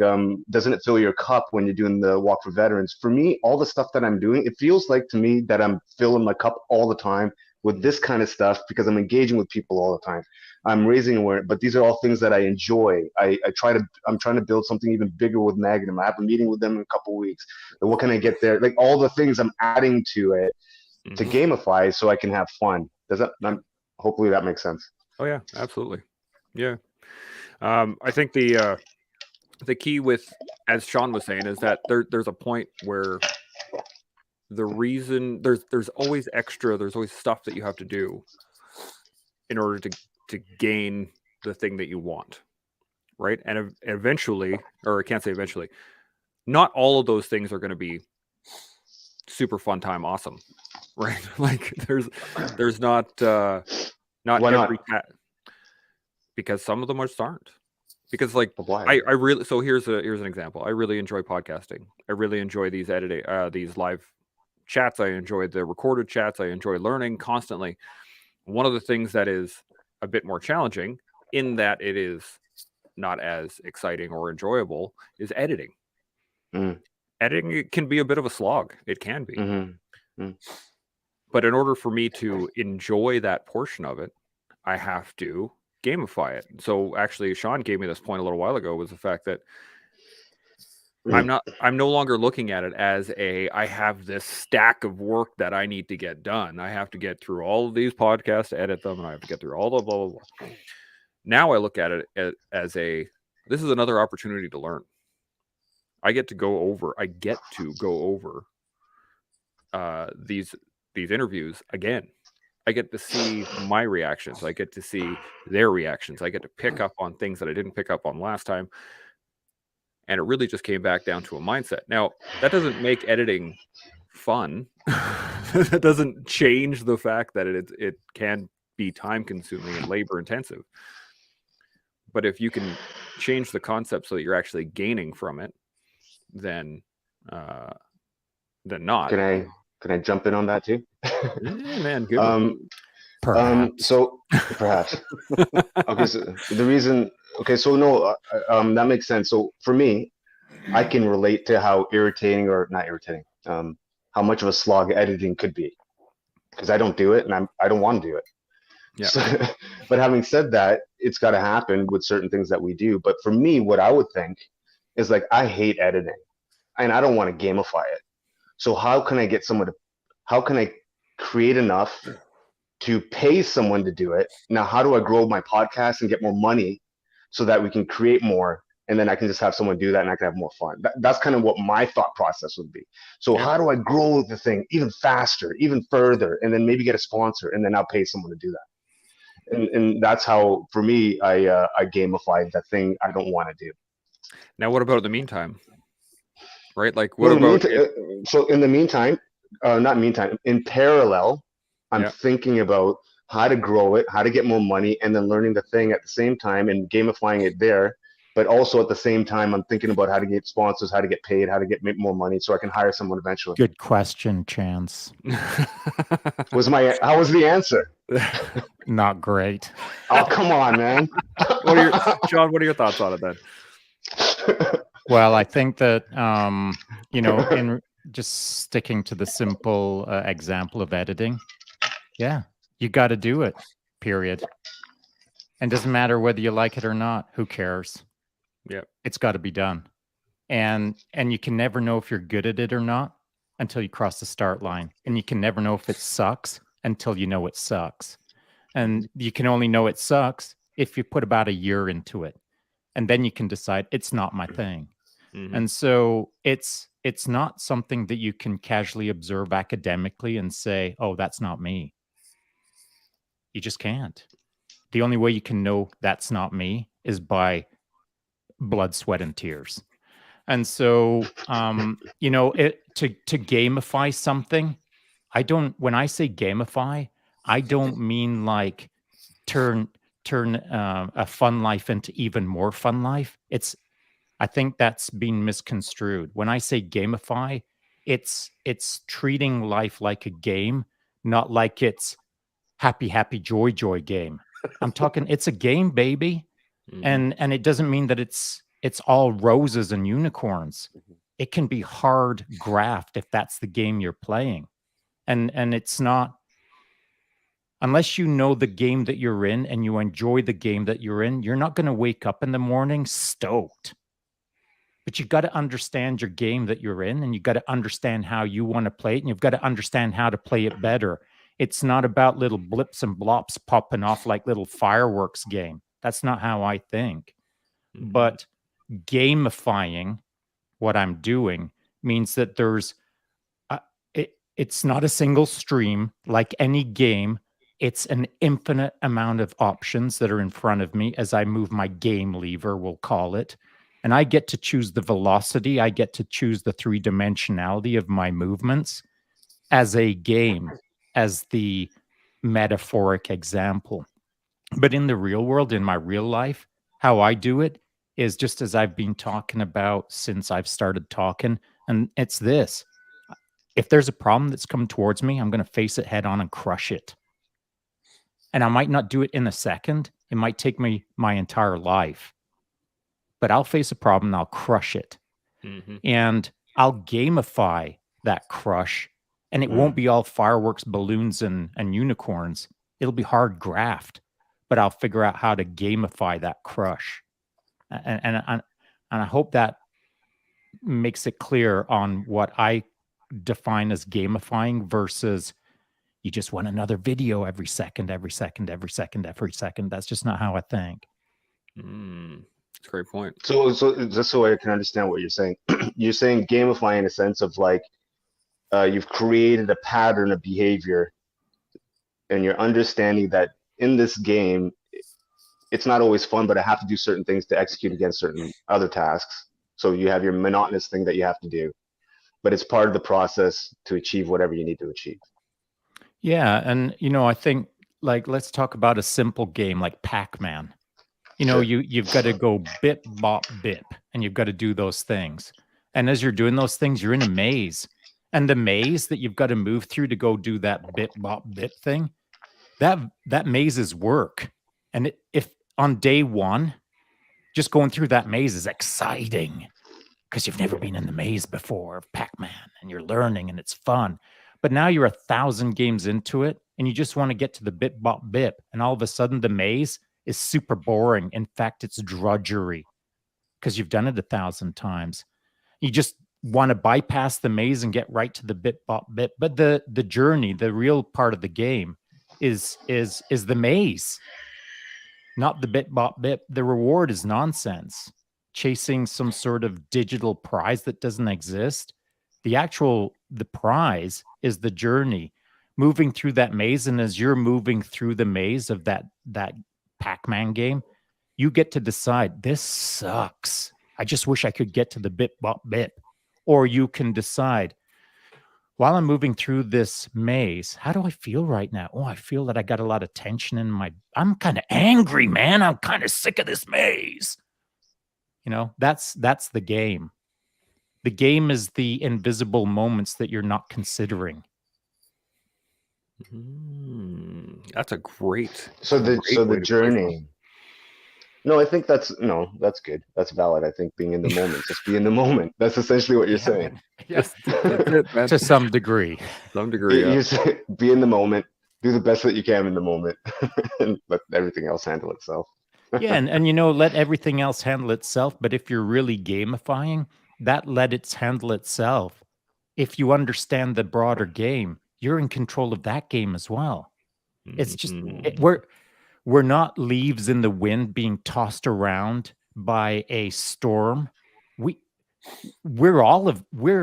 doesn't it fill your cup when you're doing the walk for veterans? For me, all the stuff that I'm doing, it feels like to me that I'm filling my cup all the time with this kind of stuff because I'm engaging with people all the time. I'm raising awareness, but these are all things that I enjoy. I'm trying to build something even bigger with Magnum. I have a meeting with them in a couple of weeks. What can I get there? Like all the things I'm adding to it to gamify so I can have fun. Hopefully that makes sense. Oh yeah, absolutely. Yeah. I think the key with, as Shaun was saying, is that there's a point where the reason there's always stuff that you have to do in order to gain the thing that you want, right? And eventually, or I can't say eventually, not all of those things are going to be super fun time awesome, right? Like there's not Why every not? cat, because some of them just aren't. Because like why? I really, so here's an example. I really enjoy podcasting. I really enjoy these these live chats. I enjoy the recorded chats. I enjoy learning constantly. One of the things that is a bit more challenging, in that it is not as exciting or enjoyable, is editing. Editing can be a bit of a slog. It can be. But in order for me to enjoy that portion of it, I have to gamify it. So actually, Shaun gave me this point a little while ago, was the fact that I'm no longer looking at it as I have this stack of work that I need to get done. I have to get through all of these podcasts to edit them, and I have to get through all the blah, blah, blah. Now I look at it as this is another opportunity to learn. I get to go over these interviews again. I get to see my reactions. I get to see their reactions. I get to pick up on things that I didn't pick up on last time. And it really just came back down to a mindset. Now, that doesn't make editing fun. That doesn't change the fact that it can be time consuming and labor intensive. But if you can change the concept so that you're actually gaining from it, then not. Can I jump in on that too? Yeah, man, good one. Perhaps. So perhaps. Okay, so the reason. Okay, so no, that makes sense. So for me, I can relate to how irritating or not irritating, how much of a slog editing could be, because I don't do it and I don't want to do it. Yeah. So, but having said that, it's got to happen with certain things that we do. But for me, what I would think is like, I hate editing and I don't want to gamify it. So how can I create enough to pay someone to do it? Now, how do I grow my podcast and get more money so that we can create more? And then I can just have someone do that and I can have more fun. That's kind of what my thought process would be. So how do I grow the thing even faster, even further, and then maybe get a sponsor and then I'll pay someone to do that. And that's how, for me, I gamify the thing I don't want to do. Now, what about the meantime? Right? Like, what about so in the meantime, in parallel, I'm thinking about how to grow it, how to get more money, and then learning the thing at the same time and gamifying it there. But also at the same time, I'm thinking about how to get sponsors, how to get paid, how to get more money so I can hire someone eventually. Good question, Chance. How was the answer? Not great. Oh, come on, man. Shaun, what are your thoughts on it then? Well, I think that, in just sticking to the simple example of editing, you got to do it, period. And doesn't matter whether you like it or not. Who cares? Yeah, it's got to be done. And you can never know if you're good at it or not until you cross the start line. And you can never know if it sucks until you know it sucks. And you can only know it sucks if you put about a year into it. And then you can decide it's not my thing. Mm-hmm. And so it's not something that you can casually observe academically and say, oh, that's not me. You just can't. The only way you can know that's not me is by blood, sweat, and tears. And so, to gamify something, when I say gamify, I don't mean like turn a fun life into even more fun life. I think that's been misconstrued. When I say gamify, it's treating life like a game, not like it's happy, joy game. I'm talking, it's a game, baby. Mm-hmm. And it doesn't mean that it's all roses and unicorns. Mm-hmm. It can be hard graft if that's the game you're playing. And it's not, unless you know the game that you're in and you enjoy the game that you're in, you're not going to wake up in the morning stoked. But you got to understand your game that you're in, and you got to understand how you want to play it, and you've got to understand how to play it better. It's not about little blips and blops popping off like little fireworks game. That's not how I think. Mm-hmm. But gamifying what I'm doing means that there's it's not a single stream like any game. It's an infinite amount of options that are in front of me as I move my game lever, we'll call it. And I get to choose the velocity. I get to choose the three-dimensionality of my movements as a game, as the metaphoric example. But in the real world, in my real life, how I do it is just as I've been talking about since I've started talking. And it's this. If there's a problem that's come towards me, I'm going to face it head on and crush it. And I might not do it in a second. It might take me my entire life. But I'll face a problem and I'll crush it. Mm-hmm. And I'll gamify that crush. And it won't be all fireworks, balloons, and unicorns. It'll be hard graft. But I'll figure out how to gamify that crush. And I hope that makes it clear on what I define as gamifying versus you just want another video every second. That's just not how I think. It's a great point. So just so I can understand what you're saying, you're saying gamify in a sense of like you've created a pattern of behavior, and you're understanding that in this game, it's not always fun, but I have to do certain things to execute against certain other tasks. So you have your monotonous thing that you have to do, but it's part of the process to achieve whatever you need to achieve. Yeah, and I think like let's talk about a simple game like Pac-Man. Sure. You've got to go bip bop bip, and you've got to do those things. And as you're doing those things, you're in a maze. And the maze that you've got to move through to go do that bip bop bip thing, that maze is work. And if on day one, just going through that maze is exciting because you've never been in the maze before of Pac-Man, and you're learning and it's fun. But now you're 1,000 games into it, and you just want to get to the bip bop bip, and all of a sudden the maze is super boring. In fact, it's drudgery because you've done it 1,000 times. You just want to bypass the maze and get right to the bip bop bip. But the journey, the real part of the game, is the maze, not the bip bop bip. The reward is nonsense. Chasing some sort of digital prize that doesn't exist. The prize is the journey, moving through that maze. And as you're moving through the maze of that Pac-Man game, you get to decide, this sucks. I just wish I could get to the bip bop bip. Or you can decide, while I'm moving through this maze, how do I feel right now? Oh, I feel that I got a lot of tension in I'm kind of angry, man. I'm kind of sick of this maze. That's the game. The game is the invisible moments that you're not considering. That's a great. So the journey. No, I think that's good. That's valid. I think being in the moment, just be in the moment. That's essentially what you're saying. Yes, to some degree. You say, be in the moment, do the best that you can in the moment, and let everything else handle itself. Yeah, and let everything else handle itself. But if you're really gamifying, that let it handle itself. If you understand the broader game, you're in control of that game as well. It's just we're not leaves in the wind being tossed around by a storm. We're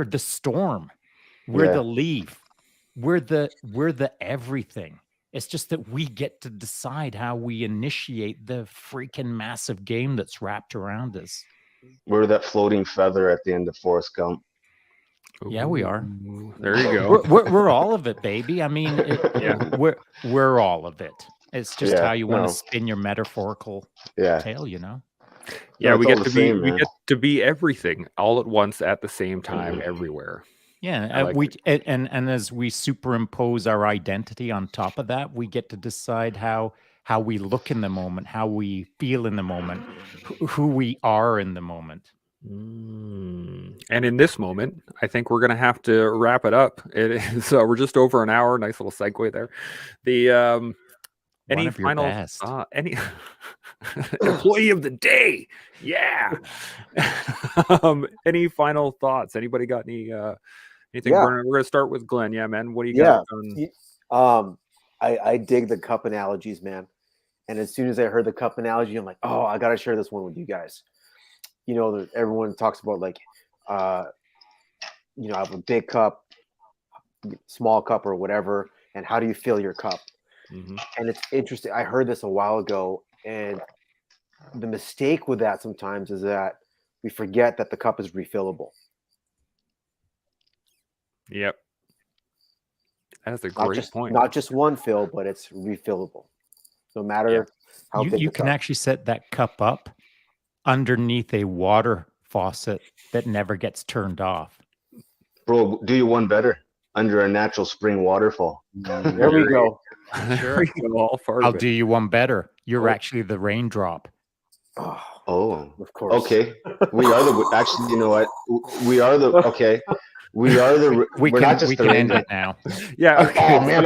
the storm. We're the leaf. We're the everything. It's just that we get to decide how we initiate the freaking massive game that's wrapped around us. We're that floating feather at the end of Forrest Gump. Yeah, we are. There you go. We're all of it, baby. I mean, we're all of it. It's just how you want to spin your metaphorical tale, Yeah, No, we it's get all to the be same, we man. get to be everything all at once at the same time everywhere. Yeah, and as we superimpose our identity on top of that, we get to decide how we look in the moment, how we feel in the moment, who we are in the moment. And in this moment, I think we're going to have to wrap it up. It is we're just over an hour. Nice little segue there. The any One of your final best. any employee of the day? Yeah. Any final thoughts? Anybody got anything burning? We're going to start with Glenn. Yeah, man. What do you got? I dig the cup analogies, man. And as soon as I heard the cup analogy, I'm like, oh, I got to share this one with you guys. Everyone talks about like, I have a big cup, small cup, or whatever. And how do you fill your cup? Mm-hmm. And it's interesting. I heard this a while ago, and the mistake with that sometimes is that we forget that the cup is refillable. Yep. That's a great point. Not just one fill, but it's refillable. No matter how big you can actually set that cup up underneath a water faucet that never gets turned off. Bro, do you one better under a natural spring waterfall. There we go. Sure. I'll do you one better. You're actually the raindrop. Oh, of course. Okay. We are the, actually, you know what? We are the, okay. We are the, we can end it now. Yeah. Okay. Oh man,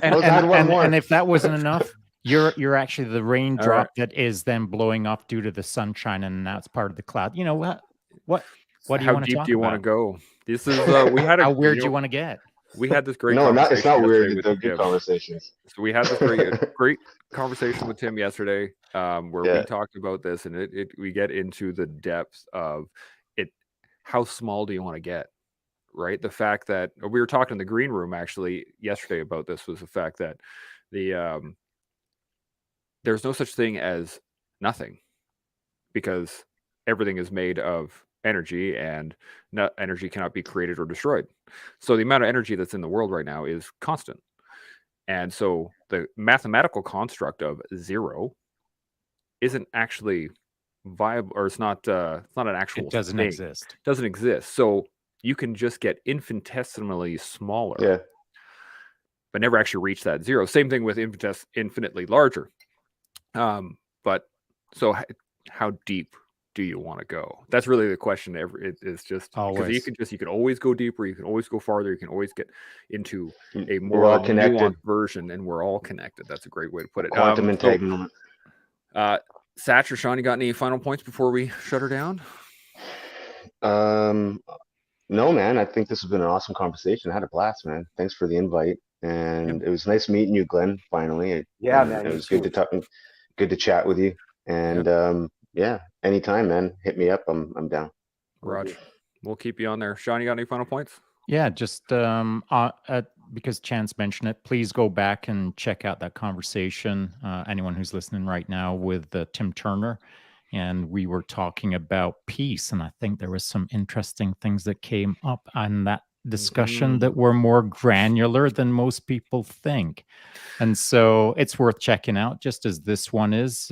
and if that wasn't enough, you're actually the raindrop that is then blowing off due to the sunshine, and now it's part of the cloud. You know what do you want to talk about? How deep do you want to go? This is we had a how weird do you want to get? We had this great it's not weird. with They're good conversations. So we had this great conversation with Tim yesterday, where we talked about this, and we get into the depths of it. How small do you want to get? Right. The fact that we were talking in the green room actually yesterday about this was the fact that there's no such thing as nothing, because everything is made of energy, and energy cannot be created or destroyed. So the amount of energy that's in the world right now is constant. And so the mathematical construct of zero isn't actually viable, or it's not an actual It doesn't thing. exist. Doesn't exist. So you can just get infinitesimally smaller, Yeah. but never actually reach that zero. Same thing with infinitely larger. But so how deep do you want to go? That's really the question. It is just because you can always go deeper, you can always go farther, you can always get into a more nuanced version, and we're all connected. That's a great way to put it. Quantum entanglement. Satch or Shaun, you got any final points before we shut her down? No, man. I think this has been an awesome conversation. I had a blast, man. Thanks for the invite, and it was nice meeting you, Glenn. Finally, man. It was good to talk, good to chat with you, and anytime, man. Hit me up. I'm down. Raj, we'll keep you on there. Shaun, you got any final points? Yeah, just because Chance mentioned it, please go back and check out that conversation. Anyone who's listening right now with Tim Turner, and we were talking about peace, and I think there was some interesting things that came up on that discussion that were more granular than most people think, and so it's worth checking out, just as this one is.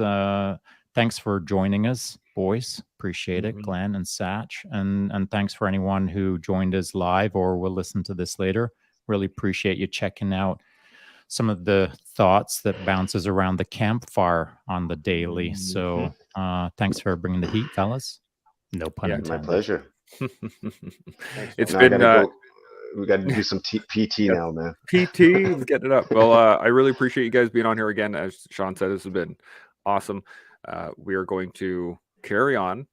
Thanks for joining us, boys. Appreciate it, Glenn and Satch. And thanks for anyone who joined us live or will listen to this later. Really appreciate you checking out some of the thoughts that bounces around the campfire on the daily. So thanks for bringing the heat, fellas. No pun intended. My pleasure. It's been... we got to do some PT now, man. PT is getting it up. Well, I really appreciate you guys being on here again. As Shaun said, this has been awesome. We are going to carry on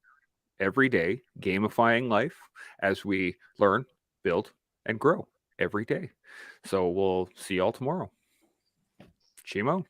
every day, gamifying life as we learn, build, and grow every day. So we'll see y'all tomorrow. Chimo.